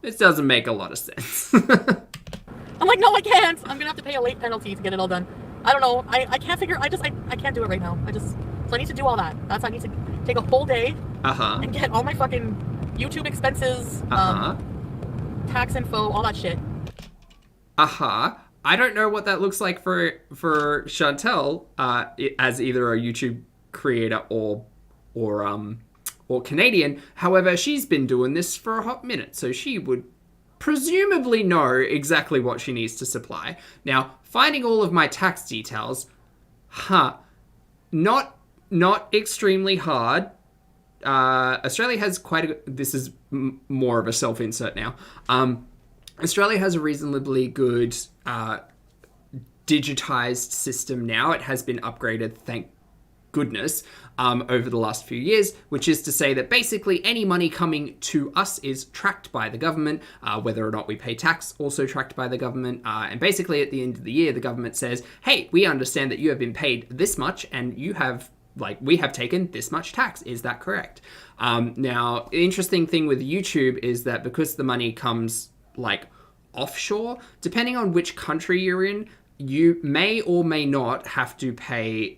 This doesn't make a lot of sense. I'm like, no, I can't. I'm gonna have to pay a late penalty to get it all done. I don't know. I can't figure. I can't do it right now. So I need to do all that. I need to take a whole day and get all my fucking YouTube expenses, tax info, all that shit. I don't know what that looks like for Chantal as either a YouTube creator or Canadian. However, she's been doing this for a hot minute, so she would presumably know exactly what she needs to supply. Now, finding all of my tax details, not extremely hard. Australia has this is more of a self-insert now. Australia has a reasonably good digitized system now. It has been upgraded, thank goodness, over the last few years, which is to say that basically any money coming to us is tracked by the government, whether or not we pay tax, also tracked by the government, and basically at the end of the year, the government says, hey, we understand that you have been paid this much, and we have taken this much tax. Is that correct? Now, the interesting thing with YouTube is that because the money comes, like, offshore, depending on which country you're in, you may or may not have to pay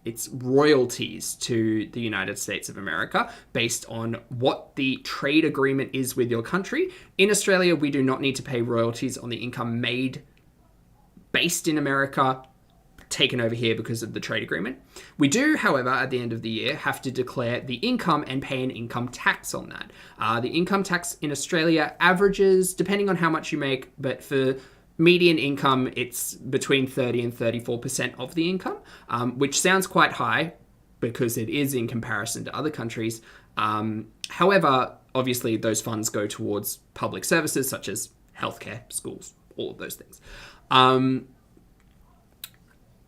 its royalties to the United States of America based on what the trade agreement is with your country. In Australia, we do not need to pay royalties on the income made based in America, taken over here because of the trade agreement. We do, however, at the end of the year, have to declare the income and pay an income tax on that. The income tax in Australia averages, depending on how much you make, but for median income, it's between 30 and 34% of the income, which sounds quite high because it is in comparison to other countries. However, obviously those funds go towards public services such as healthcare, schools, all of those things.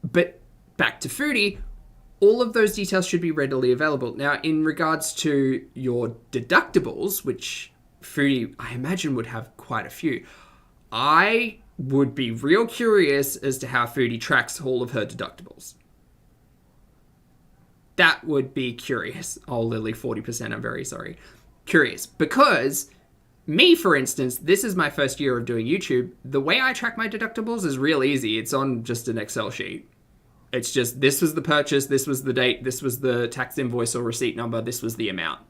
But back to Foodie, all of those details should be readily available. Now, in regards to your deductibles, which Foodie, I imagine, would have quite a few, I would be real curious as to how Foodie tracks all of her deductibles. That would be curious. Oh, Lily, 40%, I'm very sorry. Curious. Because me, for instance, this is my first year of doing YouTube. The way I track my deductibles is real easy. It's on just an Excel sheet. It's just, this was the purchase, this was the date, this was the tax invoice or receipt number, this was the amount.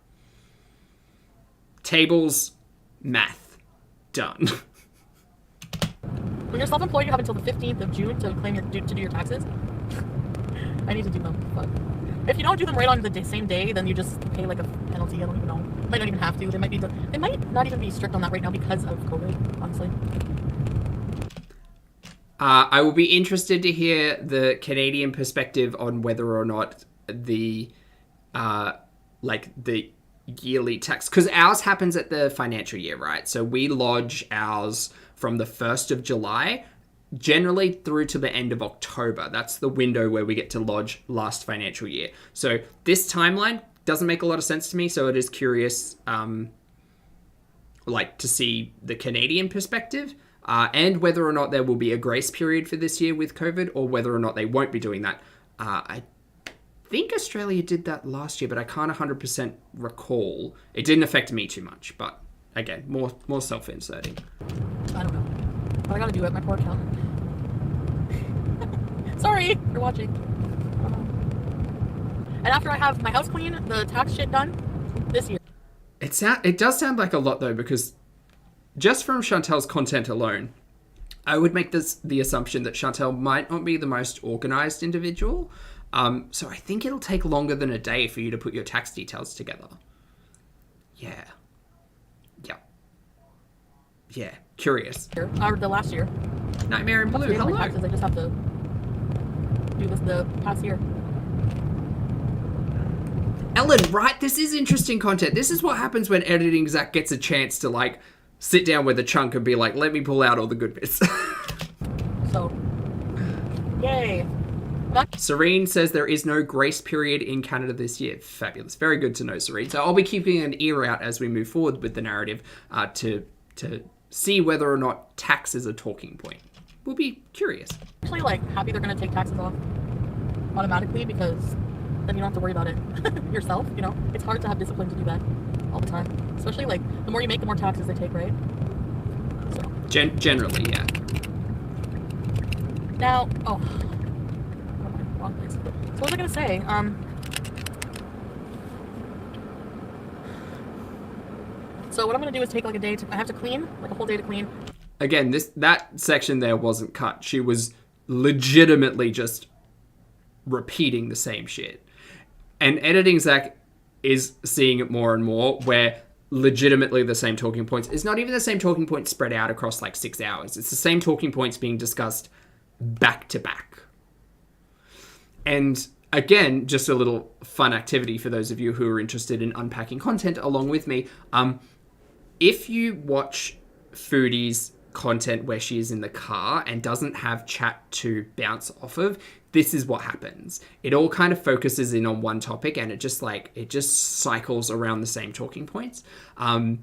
Tables, math, done. When you're self-employed, you have until the 15th of June to claim to do your taxes. I need to do them. Fuck. If you don't do them right on the same day, then you just pay like a penalty. I don't even know. Might not even have to. They might not even be strict on that right now because of COVID, honestly. I will be interested to hear the Canadian perspective on whether or not the the yearly tax, because ours happens at the financial year, right? So we lodge ours from the 1st of July generally through to the end of October. That's the window where we get to lodge last financial year. So this timeline doesn't make a lot of sense to me. So it is curious, to see the Canadian perspective, and whether or not there will be a grace period for this year with COVID, or whether or not they won't be doing that. I think Australia did that last year, but I can't 100% recall. It didn't affect me too much, but again, more self-inserting. I don't know. But I gotta do it, my poor accountant. Sorry for watching. And after I have my house clean, the tax shit done this year. It does sound like a lot though, because just from Chantal's content alone, I would make the assumption that Chantal might not be the most organized individual. So I think it'll take longer than a day for you to put your tax details together. Yeah. Curious. Or the last year. Nightmare in Blue. Hello. Taxes, I just have to do this the past year. Ellen, right? This is interesting content. This is what happens when Editing Zach gets a chance to sit down with a chunk and be like, let me pull out all the good bits. So, yay. Serene says there is no grace period in Canada this year. Fabulous. Very good to know, Serene. So I'll be keeping an ear out as we move forward with the narrative to see whether or not tax is a talking point. We'll be curious. Actually, happy they're going to take taxes off automatically, because then you don't have to worry about it yourself, you know? It's hard to have discipline to do that all the time. Especially, the more you make, the more taxes they take, right? So. Generally, yeah. Now, wrong place. So what was I going to say? So what I'm going to do is take a day I have to clean, a whole day to clean. Again, that section there wasn't cut. She was legitimately just repeating the same shit. And Editing Zach is seeing it more and more, where legitimately the same talking points. It's not even the same talking points spread out across 6 hours. It's the same talking points being discussed back to back. And again, just a little fun activity for those of you who are interested in unpacking content along with me. If you watch Foodie's content where she is in the car and doesn't have chat to bounce off of, this is what happens. It all kind of focuses in on one topic, and it just cycles around the same talking points. And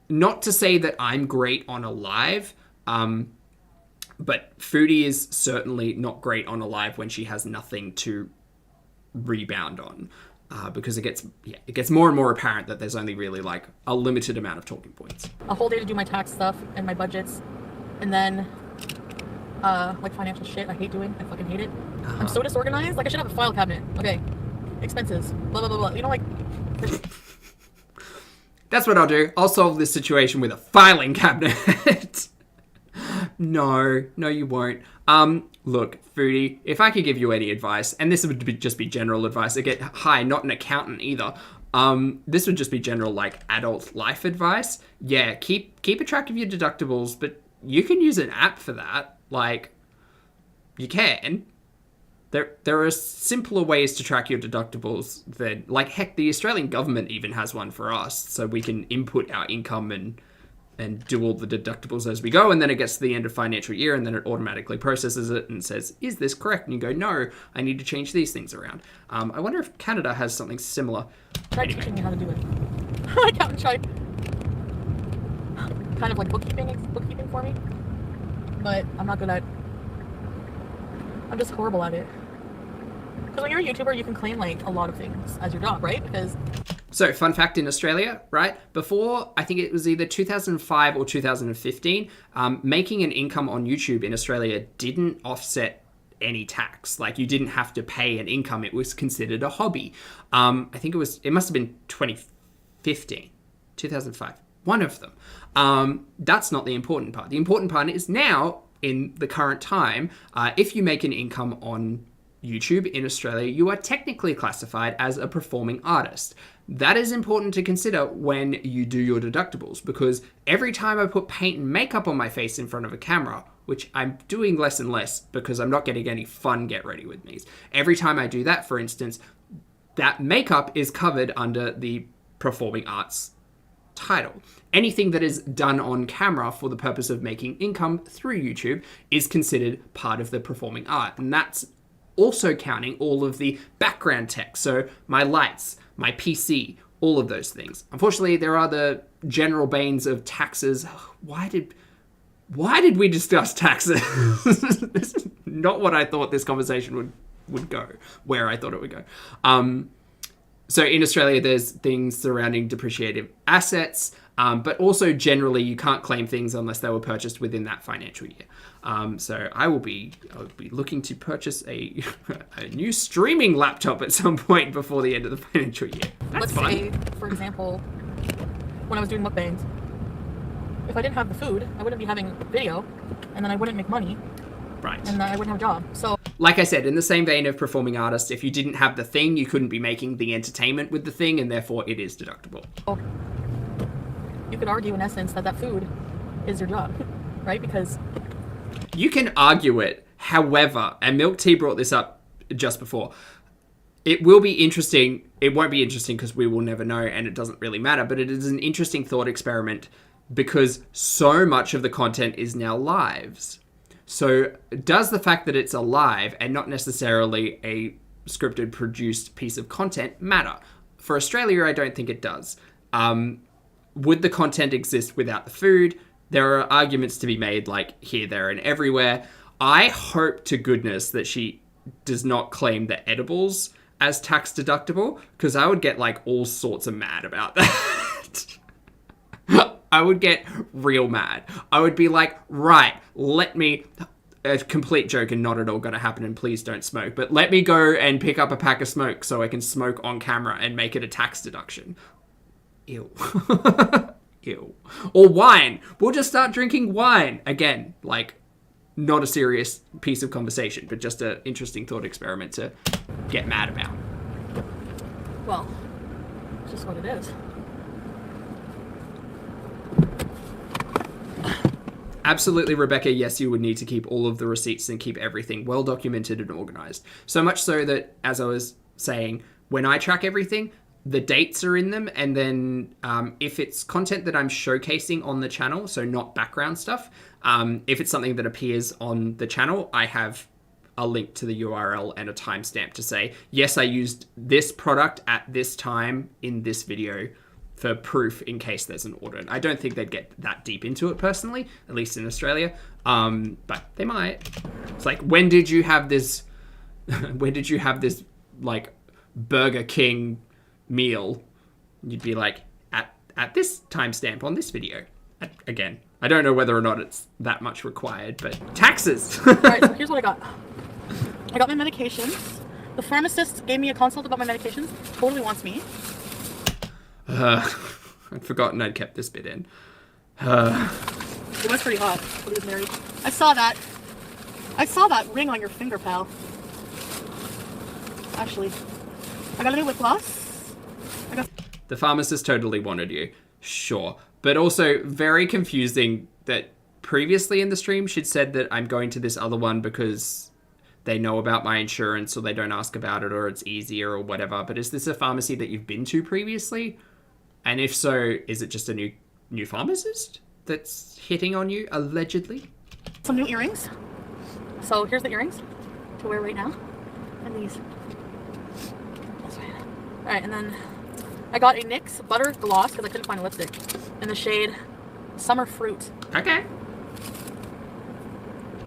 not to say that I'm great on a live, but Foodie is certainly not great on a live when she has nothing to rebound on. Because it gets more and more apparent that there's only really a limited amount of talking points. A whole day to do my tax stuff and my budgets, and then financial shit I hate doing. I fucking hate it. I'm so disorganized. I should have a file cabinet. Okay, expenses. Blah blah blah blah. You know, That's what I'll do. I'll solve this situation with a filing cabinet. No, you won't. Look, Foodie, if I could give you any advice, and this would just be general advice. Again, hi, not an accountant either. This would just be general, adult life advice. Yeah, keep a track of your deductibles, but you can use an app for that. You can. There are simpler ways to track your deductibles than, heck, the Australian government even has one for us, so we can input our income and do all the deductibles as we go, and then it gets to the end of financial year, and then it automatically processes it and says, is this correct? And you go, no, I need to change these things around. I wonder if Canada has something similar. Try teaching me how to do it. I can't try. kind of like bookkeeping for me. But I'm not good at. I'm just horrible at it. Because when you're a YouTuber, you can claim like a lot of things as your job, right? Because so, fun fact in Australia, right? Before, I think it was either 2005 or 2015, making an income on YouTube in Australia didn't offset any tax. Like, you didn't have to pay an income. It was considered a hobby. I think it must have been 2015, 2005, one of them. That's not the important part. The important part is now, in the current time, if you make an income on YouTube in Australia, you are technically classified as a performing artist. That is important to consider when you do your deductibles, because every time I put paint and makeup on my face in front of a camera, which I'm doing less and less because I'm not getting any fun get ready with me's. Every time I do that, for instance, that makeup is covered under the performing arts title. Anything that is done on camera for the purpose of making income through YouTube is considered part of the performing art. And that's also counting all of the background tech. So my lights, my PC, all of those things. Unfortunately, there are the general banes of taxes. Why did we discuss taxes? This is not what I thought this conversation would go, where I thought it would go. So in Australia, there's things surrounding depreciated assets, but also generally you can't claim things unless they were purchased within that financial year. So I will be looking to purchase a new streaming laptop at some point before the end of the financial year. That's fun. Let's say, for example, when I was doing mukbangs, if I didn't have the food, I wouldn't be having video, and then I wouldn't make money. Right. And I wouldn't have a job. So, like I said, in the same vein of performing artists, if you didn't have the thing, you couldn't be making the entertainment with the thing, and therefore it is deductible. You could argue, in essence, that food is your job, right? Because you can argue it. However, and Milk Tea brought this up just before, it will be interesting. It won't be interesting because we will never know, and it doesn't really matter, but it is an interesting thought experiment because so much of the content is now lives. So does the fact that it's a live and not necessarily a scripted, produced piece of content matter? For Australia, I don't think it does. Would the content exist without the food? There are arguments to be made like here, there, and everywhere. I hope to goodness that she does not claim the edibles as tax deductible, because I would get like all sorts of mad about that. I would get real mad. I would be like, right, let me... A complete joke and not at all going to happen, and please don't smoke. But let me go and pick up a pack of smoke so I can smoke on camera and make it a tax deduction. Ew. Ew. Or wine. We'll just start drinking wine. Again, like, not a serious piece of conversation, but just an interesting thought experiment to get mad about. Well, it's just what it is. Absolutely, Rebecca, yes, you would need to keep all of the receipts and keep everything well documented and organized. So much so that, as I was saying, when I track everything, the dates are in them. And then if it's content that I'm showcasing on the channel, so not background stuff, if it's something that appears on the channel, I have a link to the URL and a timestamp to say, yes, I used this product at this time in this video, for proof in case there's an audit. I don't think they'd get that deep into it personally, at least in Australia, but they might. It's like, when did you have this like Burger King meal? You'd be like, at this timestamp on this video. Again, I don't know whether or not it's that much required, but taxes. All right, so here's what I got. I got my medications. The pharmacist gave me a consult about my medications. Totally wants me. I'd forgotten I'd kept this bit in. It was pretty hot. I saw that ring on your finger, pal. Actually, I got a new lip gloss. The pharmacist totally wanted you. Sure. But also very confusing that previously in the stream she'd said that I'm going to this other one because they know about my insurance or they don't ask about it or it's easier or whatever. But is this a pharmacy that you've been to previously? And if so, is it just a new pharmacist that's hitting on you, allegedly? Some new earrings. So here's the earrings to wear right now. And these. Alright, and then I got a NYX Butter Gloss because I couldn't find a lipstick in the shade Summer fruit. Okay.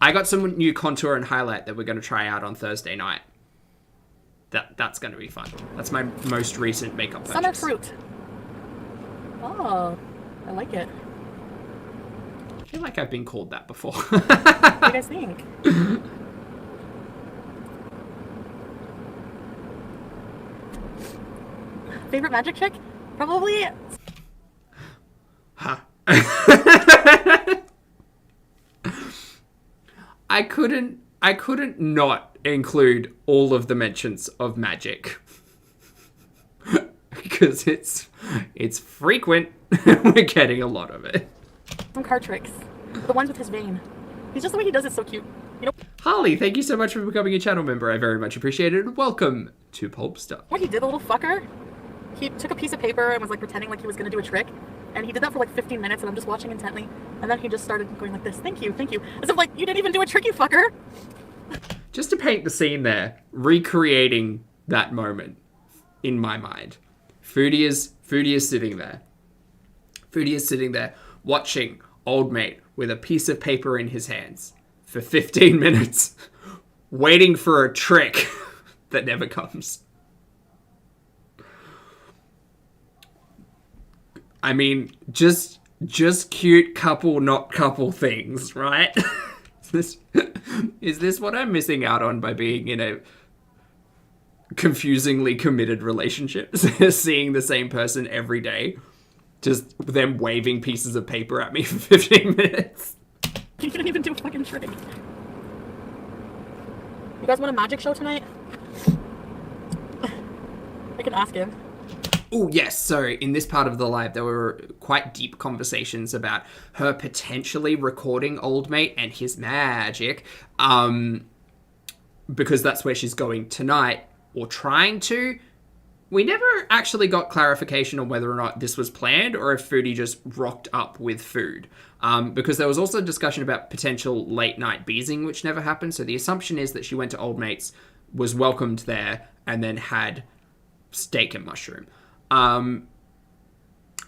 I got some new contour and highlight that we're going to try out on Thursday night. That's going to be fun. That's my most recent makeup purchase. Summer fruit. Oh, I like it. I feel like I've been called that before. What do you guys think? Favorite magic trick? Probably. Huh. I couldn't not include all of the mentions of magic. Because it's frequent. We're getting a lot of it. Some card tricks. The ones with his vein. He's just the way he does it so cute. You know. Harley, thank you so much for becoming a channel member. I very much appreciate it. Welcome to Pulpster. What he did, the little fucker? He took a piece of paper and was like pretending like he was gonna do a trick. And he did that for like 15 minutes and I'm just watching intently. And then he just started going like this. Thank you, thank you. As if like, you didn't even do a trick, you fucker. Just to paint the scene there, recreating that moment in my mind. Foodie is sitting there. Foodie is sitting there watching old mate with a piece of paper in his hands for 15 minutes, waiting for a trick that never comes. I mean, just cute couple, not couple things, right? Is this what I'm missing out on by being in a confusingly committed relationship? Seeing the same person every day, just them waving pieces of paper at me for 15 minutes. You didn't even do a fucking trick. You guys want a magic show tonight? I can ask him. Oh, yes. So in this part of the live, there were quite deep conversations about her potentially recording old mate and his magic, because that's where she's going tonight, or trying to. We never actually got clarification on whether or not this was planned or if Foodie just rocked up with food. Because there was also discussion about potential late night beezing, which never happened. So the assumption is that she went to old mate's, was welcomed there, and then had steak and mushroom.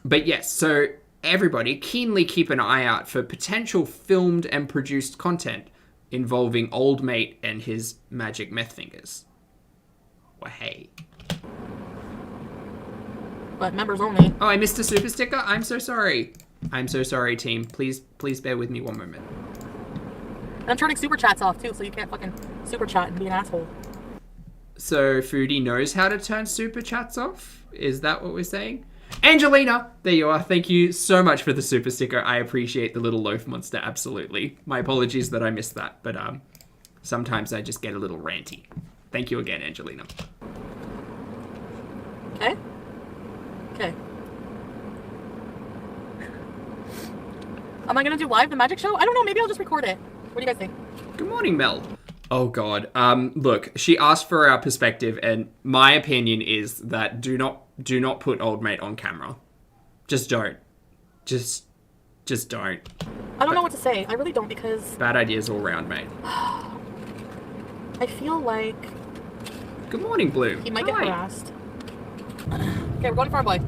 But yes, so everybody keenly keep an eye out for potential filmed and produced content involving old mate and his magic meth fingers. Well, hey. But members only. Oh, I missed a super sticker? I'm so sorry. I'm so sorry, team. Please bear with me one moment. And I'm turning super chats off too, so you can't fucking super chat and be an asshole. So Foodie knows how to turn super chats off? Is that what we're saying? Angelina, there you are. Thank you so much for the super sticker. I appreciate the little loaf monster, absolutely. My apologies that I missed that, but sometimes I just get a little ranty. Thank you again, Angelina. Okay. Okay. Am I gonna do live the magic show? I don't know, maybe I'll just record it. What do you guys think? Good morning, Mel. Oh god. Look, she asked for our perspective, and my opinion is that do not put old mate on camera. Just don't. Just don't. I don't know what to say. I really don't, because bad ideas all round, mate. I feel like good morning, Blue. he might get harassed. Okay, we're going for our boy.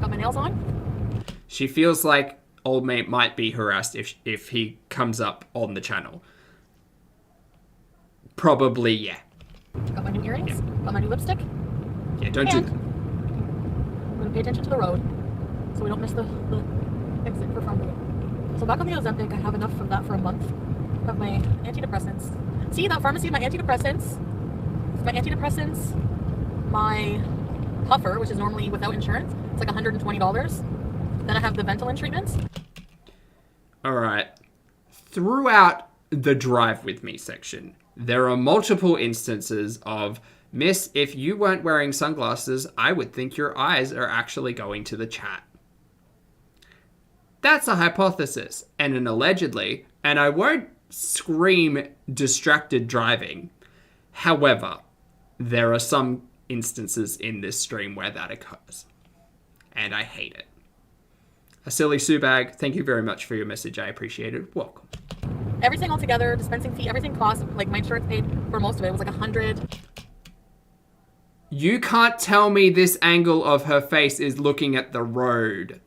Got my nails on. She feels like old mate might be harassed if he comes up on the channel. Probably, yeah. Got my new earrings. Got my new lipstick. Yeah, don't do that. I'm gonna pay attention to the road so we don't miss the exit for Farmville. So back on the Ozempic, I have enough of that for a month. I have my antidepressants. See, that pharmacy, my antidepressants. My antidepressants, my puffer, which is normally without insurance, it's like $120. Then I have the Ventolin treatments. All right. Throughout the drive with me section, there are multiple instances of, Miss, if you weren't wearing sunglasses, I would think your eyes are actually going to the chat. That's a hypothesis and an allegedly, and I won't scream distracted driving. However, there are some instances in this stream where that occurs, and I hate it. A silly Subag, thank you very much for your message. I appreciate it. Welcome. Everything all together, dispensing fee, everything cost, like my insurance paid for most of it. It was like $100. You can't tell me this angle of her face is looking at the road.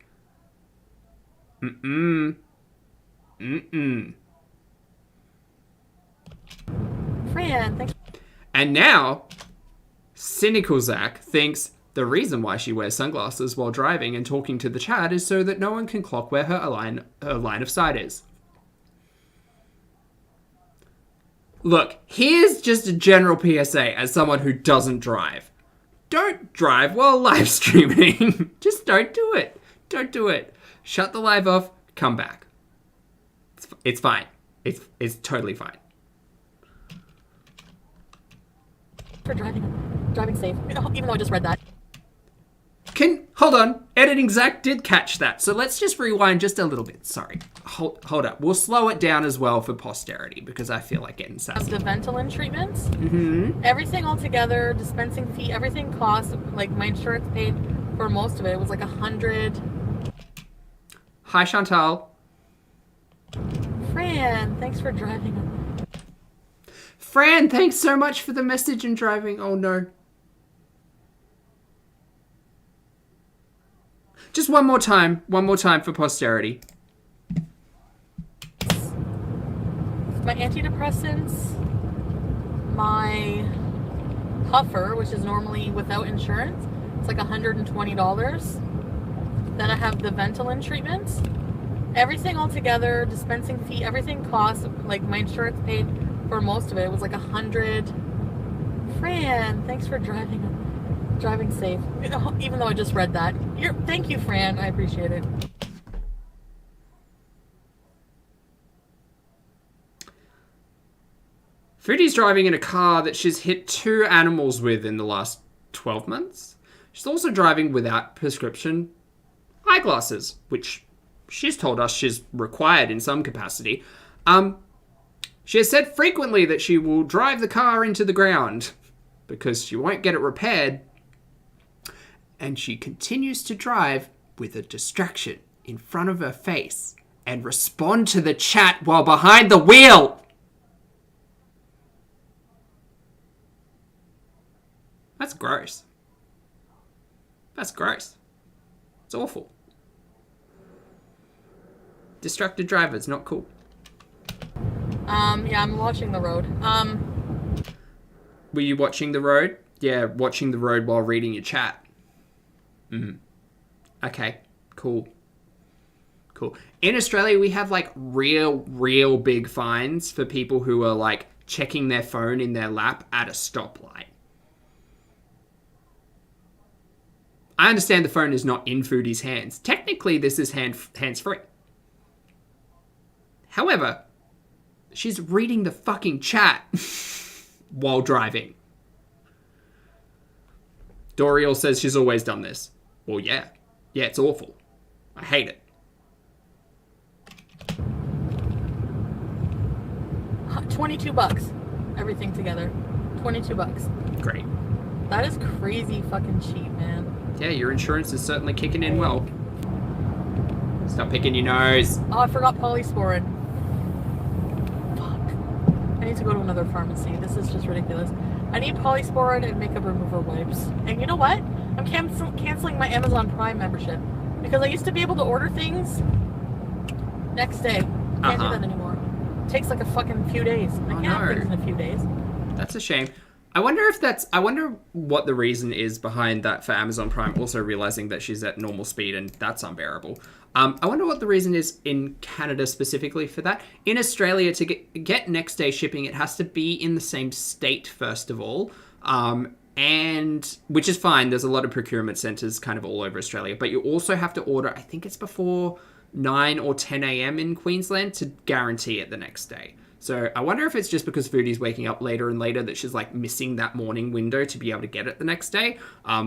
Mm-mm. Mm-mm. Fran, thanks. And now, cynical Zach thinks the reason why she wears sunglasses while driving and talking to the chat is so that no one can clock where her line of sight is. Look, here's just a general PSA as someone who doesn't drive. Don't drive while live streaming. Just don't do it. Don't do it. Shut the live off, come back. It's fine. It's totally fine. For driving safe. Even though I just read that. Hold on. Editing Zach did catch that. So let's just rewind just a little bit. Sorry. Hold up. We'll slow it down as well for posterity because I feel like getting sassy. The Ventolin treatments. Mm-hmm. Everything all together, dispensing fee, everything cost, like my insurance paid for most of it. It was like $100. Hi, Chantal. Fran, thanks for driving. Fran, thanks so much for the message and driving. Oh no. Just one more time for posterity. My antidepressants, my puffer, which is normally without insurance, it's like $120. Then I have the Ventolin treatments. Everything all together, dispensing fee, everything cost, like my insurance paid for most of it. It was like $100. Fran, thanks for driving safe. Even though I just read that. Thank you, Fran. I appreciate it. Foodie's driving in a car that she's hit 2 animals with in the last 12 months. She's also driving without prescription eyeglasses, which she's told us she's required in some capacity. She has said frequently that she will drive the car into the ground because she won't get it repaired. And she continues to drive with a distraction in front of her face and respond to the chat while behind the wheel. That's gross. That's gross. It's awful. Distracted drivers, not cool. Yeah, I'm watching the road. Were you watching the road? Yeah, watching the road while reading your chat. Okay, cool. Cool. In Australia, we have like real big fines for people who are like checking their phone in their lap at a stoplight. I understand the phone is not in Foodie's hands. Technically, this is hands-free. However, she's reading the fucking chat while driving. Doriel says she's always done this. Well, yeah. Yeah, it's awful. I hate it. $22. Everything together. $22. Great. That is crazy fucking cheap, man. Yeah, your insurance is certainly kicking in well. Stop picking your nose. Oh, I forgot polysporin. Fuck. I need to go to another pharmacy. This is just ridiculous. I need polysporin and makeup remover wipes. And you know what? I'm canceling my Amazon Prime membership. Because I used to be able to order things next day. Can't do that anymore. It takes like a fucking few days. I can't have things in a few days. That's a shame. I wonder what the reason is behind that for Amazon Prime, also realizing that she's at normal speed and that's unbearable. I wonder what the reason is in Canada specifically for that. In Australia, to get next day shipping, it has to be in the same state, first of all. And which is fine. There's a lot of procurement centers kind of all over Australia, but you also have to order, I think it's before 9 or 10 a.m. in Queensland to guarantee it the next day. So I wonder if it's just because Foodie's waking up later and later that she's like missing that morning window to be able to get it the next day,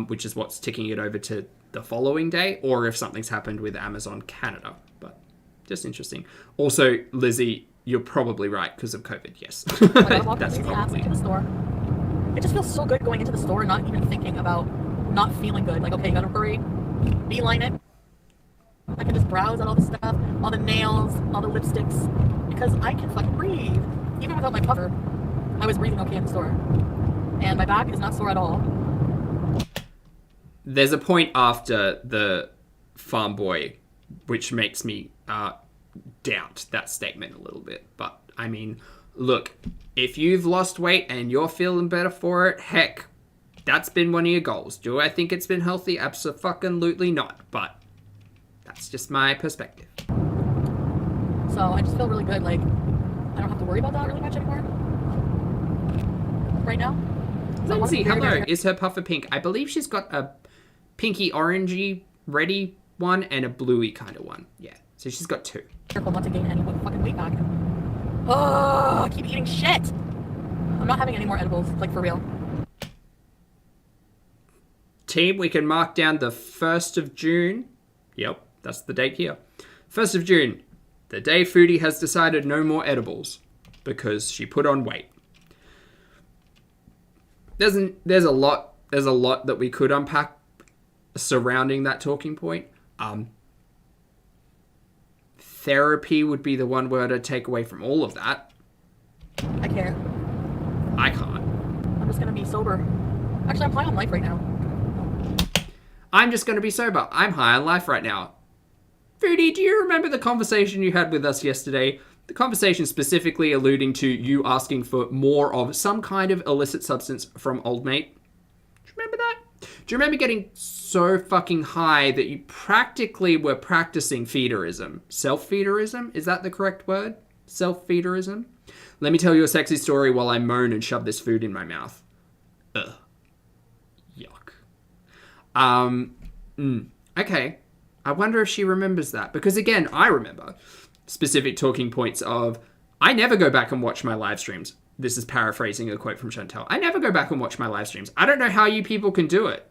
which is what's ticking it over to the following day, or if something's happened with Amazon Canada. But just interesting. Also, Lizzie, you're probably right because of COVID. Yes, that's probably. Into the store. It just feels so good going into the store and not even thinking about not feeling good. Like, okay, you gotta hurry, beeline it. I can just browse at all the stuff, all the nails, all the lipsticks, because I can fucking breathe. Even without my cover, I was breathing okay in the store. And my back is not sore at all. There's a point after the farm boy which makes me doubt that statement a little bit. But I mean, look, if you've lost weight and you're feeling better for it, heck, that's been one of your goals. Do I think it's been healthy? Absolutely not. But that's just my perspective. So I just feel really good. Like, I don't have to worry about that really much anymore. Right now. So Lindsay, hello. Is her puffer pink? I believe she's got a pinky orangey reddy one and a bluey kind of one. Yeah. So she's got two. Careful not to gain any fucking weight back. Oh, I keep eating shit. I'm not having any more edibles, like for real. Team, we can mark down the 1st of June. Yep, that's the date here. 1st of June, the day Foodie has decided no more edibles because she put on weight. There's a lot that we could unpack surrounding that talking point. Therapy would be the one word to take away from all of that. I can't. I can't. I'm just gonna be sober. Actually, I'm high on life right now. I'm just going to be sober. I'm high on life right now. Foodie, do you remember the conversation you had with us yesterday? The conversation specifically alluding to you asking for more of some kind of illicit substance from old mate. Do you remember that? Do you remember getting so fucking high that you practically were practicing feederism? Self-feederism? Is that the correct word? Self-feederism? Let me tell you a sexy story while I moan and shove this food in my mouth. Ugh. Okay. I wonder if she remembers that. Because again, I remember specific talking points of, I never go back and watch my live streams. This is paraphrasing a quote from Chantal. I never go back and watch my live streams. I don't know how you people can do it.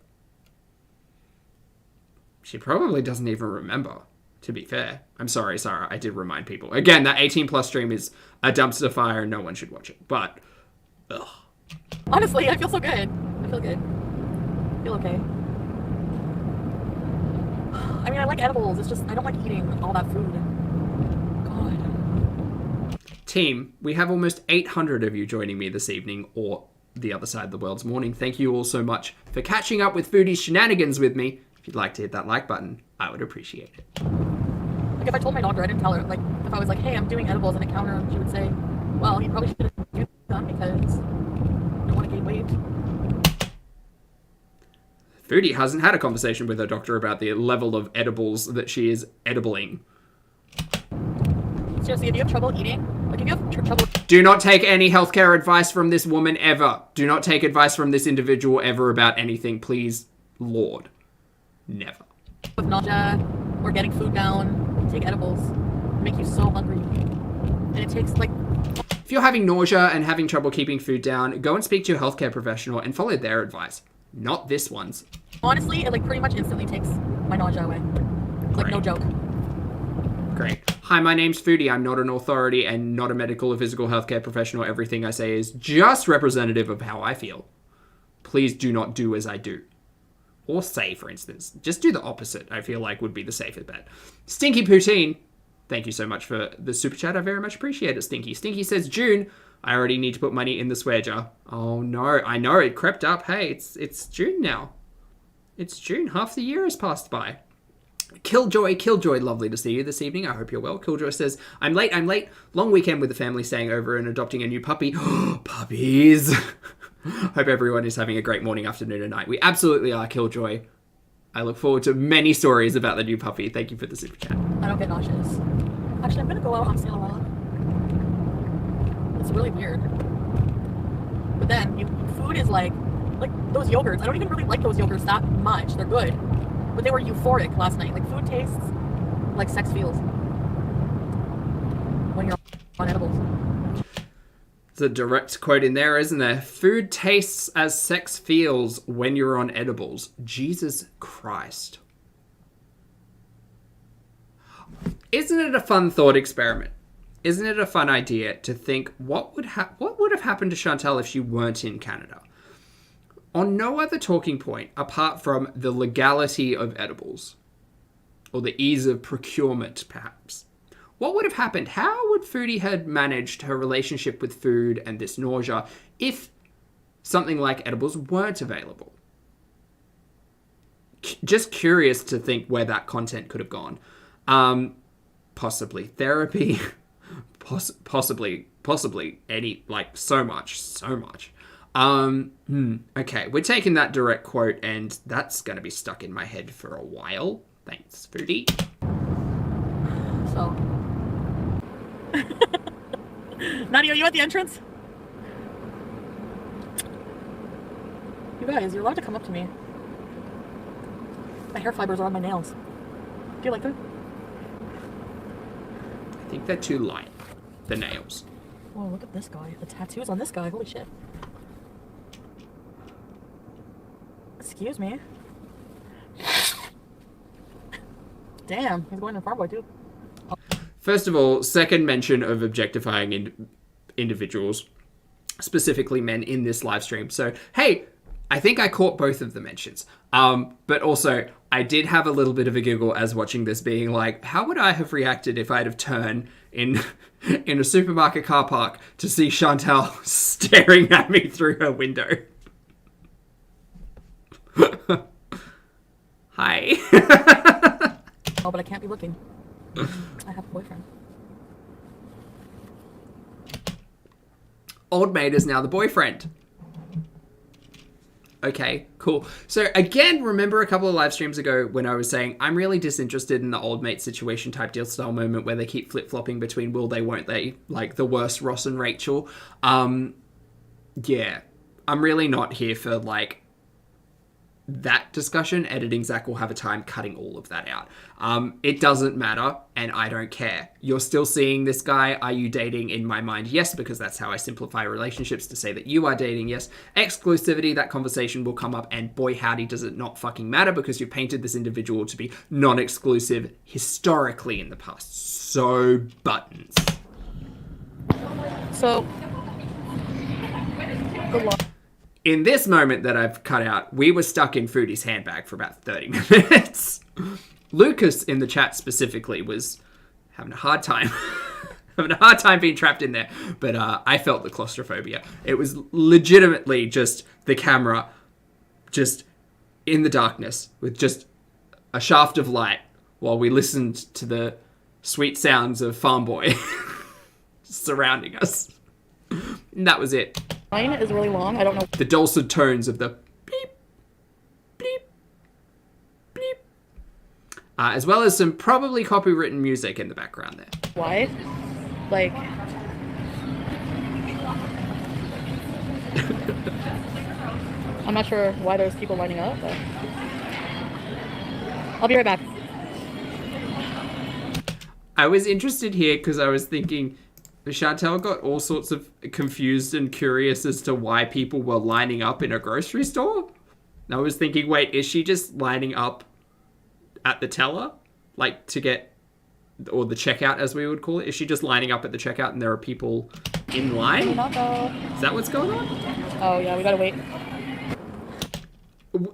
She probably doesn't even remember, to be fair. I'm sorry, Sarah. I did remind people. Again, that 18 plus stream is a dumpster fire and no one should watch it. But, ugh. Honestly, I feel so good. I feel good. I feel okay. I mean, I like edibles. It's just, I don't like eating all that food. God. Team, we have almost 800 of you joining me this evening, or the other side of the world's morning. Thank you all so much for catching up with Foodie's shenanigans with me. If you'd like to hit that like button, I would appreciate it. Like, if I told my doctor, I didn't tell her. Like, if I was like, hey, I'm doing edibles at a counter, she would say, well, you probably shouldn't do that because you don't want to gain weight. Foodie hasn't had a conversation with her doctor about the level of edibles that she is edibling. Seriously, if you have trouble eating, like if you have trouble... Do not take any healthcare advice from this woman ever. Do not take advice from this individual ever about anything, please, Lord. Never. With nausea or getting food down, take edibles. They make you so hungry. And it takes like... If you're having nausea and having trouble keeping food down, go and speak to your healthcare professional and follow their advice. Not this one's. Honestly, it like pretty much instantly takes my nausea away. It's like no joke. Great. Hi, my name's Foodie. I'm not an authority and not a medical or physical healthcare professional. Everything I say is just representative of how I feel. Please do not do as I do. Or say, for instance. Just do the opposite, I feel like would be the safer bet. Stinky Poutine. Thank you so much for the super chat. I very much appreciate it, Stinky. Stinky says, June, I already need to put money in the swear jar. Oh no, I know, it crept up. Hey, it's June now. It's June. Half the year has passed by. Killjoy, lovely to see you this evening. I hope you're well. Killjoy says, I'm late. Long weekend with the family staying over and adopting a new puppy. Puppies. Hope everyone is having a great morning, afternoon, and night. We absolutely are, Killjoy. I look forward to many stories about the new puppy. Thank you for the super chat. I don't get nauseous. Actually, I'm gonna go out on sale a lot. It's really weird. But then, food is like those yogurts. I don't even really like those yogurts that much. They're good. But they were euphoric last night. Like, food tastes like sex feels when you're on edibles. It's a direct quote in there, isn't there? Food tastes as sex feels when you're on edibles. Jesus Christ. Isn't it a fun thought experiment? Isn't it a fun idea to think what would have happened to Chantal if she weren't in Canada? On no other talking point apart from the legality of edibles or the ease of procurement, perhaps. What would have happened? How would Foodie have managed her relationship with food and this nausea if something like edibles weren't available? Just curious to think where that content could have gone. Possibly therapy, possibly any, like, so much. Okay, we're taking that direct quote, and that's gonna be stuck in my head for a while. Thanks, Foodie. So, Nadia, are you at the entrance? You guys, you're allowed to come up to me. My hair fibers are on my nails. Do you like them? I think they're too light, the nails. Whoa, look at this guy. The tattoos on this guy. Holy shit. Excuse me. Damn, he's going to farm boy too. Oh. First of all, second mention of objectifying individuals, specifically men, in this live stream. So, hey, I think I caught both of the mentions. But also, I did have a little bit of a giggle as watching this, being like, how would I have reacted if I'd have turned in a supermarket car park to see Chantal staring at me through her window? Hi. Oh, but I can't be looking. I have a boyfriend. Old maid is now the boyfriend. Okay, cool. So again, remember a couple of live streams ago when I was saying I'm really disinterested in the old mate situation type deal style moment where they keep flip-flopping between will they, won't they, like the worst Ross and Rachel. Yeah, I'm really not here for like that discussion. Editing Zach will have a time cutting all of that out. It doesn't matter, and I don't care. You're still seeing this guy. Are you dating? In my mind, yes, because that's how I simplify relationships, to say that you are dating, yes. Exclusivity, that conversation will come up, and boy howdy does it not fucking matter, because you've painted this individual to be non-exclusive historically in the past. So, buttons. So, good luck. In this moment that I've cut out, we were stuck in Foodie's handbag for about 30 minutes. Lucas in the chat specifically was having a hard time. Having a hard time being trapped in there. But I felt the claustrophobia. It was legitimately just the camera just in the darkness with just a shaft of light while we listened to the sweet sounds of Farm Boy surrounding us. And that was it. Mine is really long. I don't know. The dulcet tones of the beep, beep, beep. As well as some probably copywritten music in the background there. Why? Like... I'm not sure why there's people lining up, but... I'll be right back. I was interested here because I was thinking... Chantal got all sorts of confused and curious as to why people were lining up in a grocery store. And I was thinking, wait, is she just lining up at the teller? Like, to get... Or the checkout, as we would call it? Is she just lining up at the checkout and there are people in line? Is that what's going on? Oh, yeah, we gotta wait.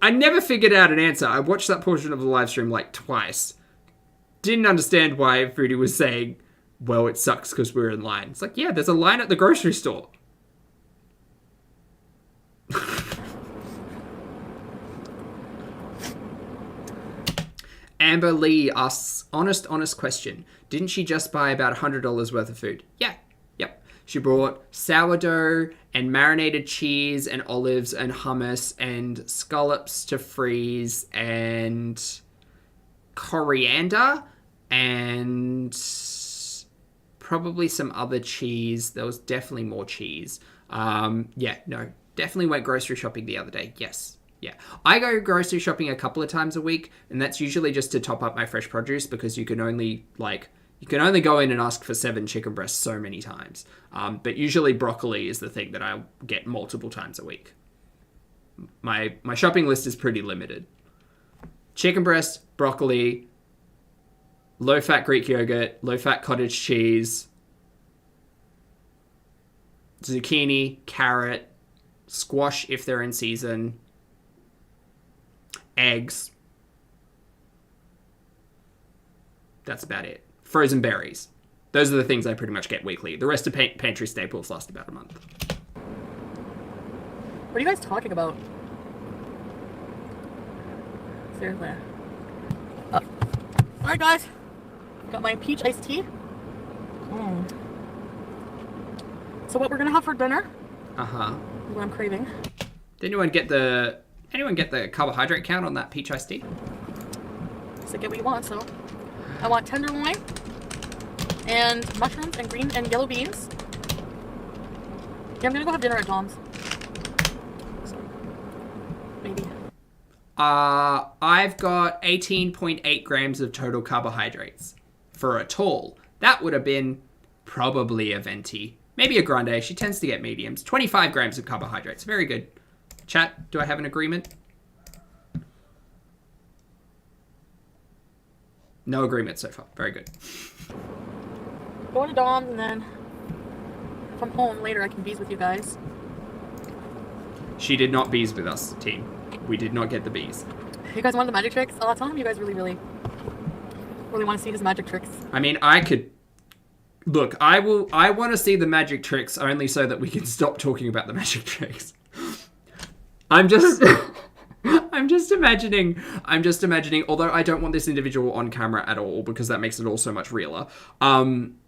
I never figured out an answer. I watched that portion of the live stream like twice. Didn't understand why Foodie was saying... Well, it sucks because we're in line. It's like, yeah, there's a line at the grocery store. Amber Lee asks, honest question. Didn't she just buy about $100 worth of food? Yeah, yep. She brought sourdough and marinated cheese and olives and hummus and scallops to freeze and coriander and... probably some other cheese. There was definitely more cheese. Yeah, no, definitely went grocery shopping the other day. Yes, yeah. I go grocery shopping a couple of times a week, and that's usually just to top up my fresh produce because you can only go in and ask for 7 chicken breasts so many times. But usually broccoli is the thing that I get multiple times a week. My shopping list is pretty limited. Chicken breast, broccoli, low-fat Greek yogurt, low-fat cottage cheese, zucchini, carrot, squash if they're in season, eggs. That's about it. Frozen berries. Those are the things I pretty much get weekly. The rest of pantry staples last about a month. What are you guys talking about? Seriously. Alright, guys. Got my peach iced tea. So what we're gonna have for dinner? What I'm craving. Did anyone get the carbohydrate count on that peach iced tea? So get what you want. So I want tenderloin and mushrooms and green and yellow beans. Yeah, I'm gonna go have dinner at Dom's. So, maybe. I've got 18.8 grams of total carbohydrates for a tall. That would have been probably a venti. Maybe a grande. She tends to get mediums. 25 grams of carbohydrates. Very good. Chat, do I have an agreement? No agreement so far. Very good. Going to Dom's, and then if I'm home later, I can bees with you guys. She did not bees with us, team. We did not get the bees. You guys want the magic tricks? Oh, tell him you guys really want to see his magic tricks. I mean, I could... Look, I want to see the magic tricks only so that we can stop talking about the magic tricks. I'm just imagining, although I don't want this individual on camera at all because that makes it all so much realer. I'm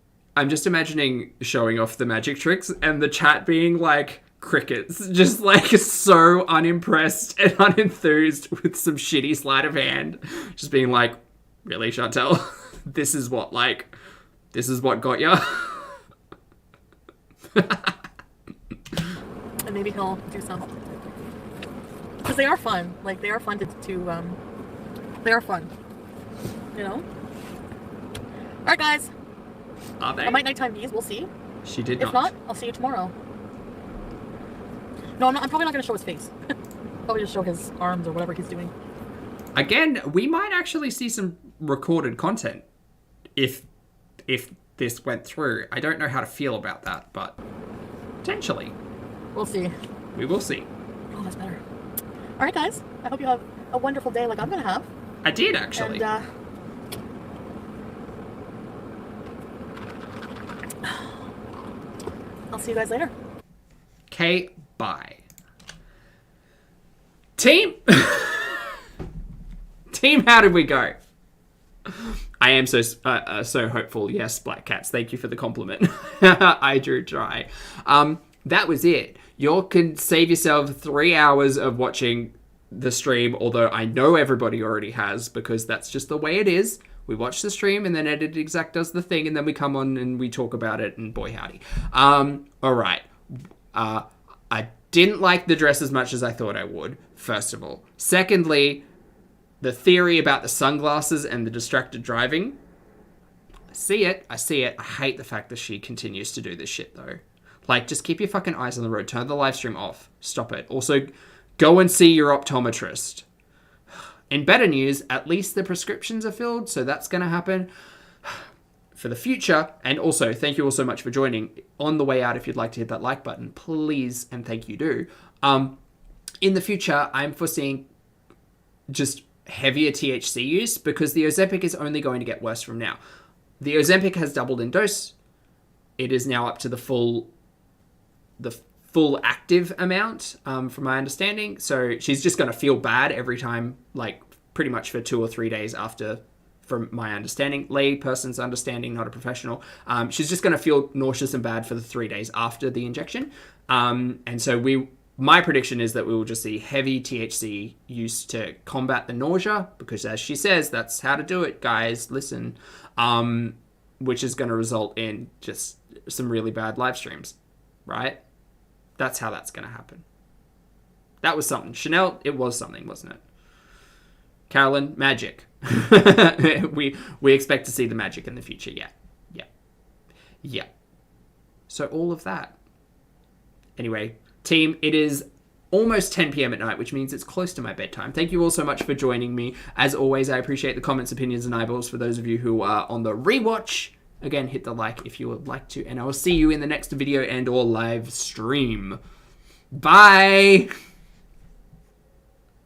just imagining showing off the magic tricks and the chat being like crickets, just like so unimpressed and unenthused with some shitty sleight of hand. Just being like, really, Chantal? This is what got ya? And maybe he'll do some. Because they are fun. Like, they are fun to they are fun. You know? Alright, guys. Are they? I might nighttime bees. We'll see. She did not. If not, I'll see you tomorrow. No, I'm probably not going to show his face. Probably just show his arms or whatever he's doing. Again, we might actually see some recorded content if this went through. I don't know how to feel about that, but potentially. We'll see. We will see. Oh, that's better. All right, guys. I hope you have a wonderful day like I'm going to have. I did, actually. And, I'll see you guys later. Okay, bye. Team! Team, how did we go? I am so hopeful. Yes, Black Cats, thank you for the compliment. I drew dry. That was it. You can save yourself 3 hours of watching the stream, although I know everybody already has, because that's just the way it is. We watch the stream, and then Edit Exact does the thing, and then we come on and we talk about it, and boy howdy. Alright. I didn't like the dress as much as I thought I would, first of all. Secondly, the theory about the sunglasses and the distracted driving, I see it. I hate the fact that she continues to do this shit, though. Like, just keep your fucking eyes on the road. Turn the live stream off. Stop it. Also, go and see your optometrist. In better news, at least the prescriptions are filled, so that's going to happen for the future. And also, thank you all so much for joining. On the way out, if you'd like to hit that like button, please, and thank you do. In the future, I'm foreseeing just heavier THC use because the Ozempic is only going to get worse from now. The Ozempic has doubled in dose. It is now up to the full active amount, from my understanding. So she's just going to feel bad every time, like pretty much for 2 or 3 days after, from my understanding, lay person's understanding, not a professional. She's just going to feel nauseous and bad for the 3 days after the injection. And so my prediction is that we will just see heavy THC use to combat the nausea, because as she says, that's how to do it, guys. Listen, which is going to result in just some really bad live streams, right? That's how that's going to happen. That was something. Chanel, it was something, wasn't it? Carolyn, magic. we expect to see the magic in the future. Yeah. So all of that. Anyway, team, it is almost 10 p.m. at night, which means it's close to my bedtime. Thank you all so much for joining me. As always, I appreciate the comments, opinions, and eyeballs. For those of you who are on the rewatch, again, hit the like if you would like to, and I will see you in the next video and or live stream. Bye!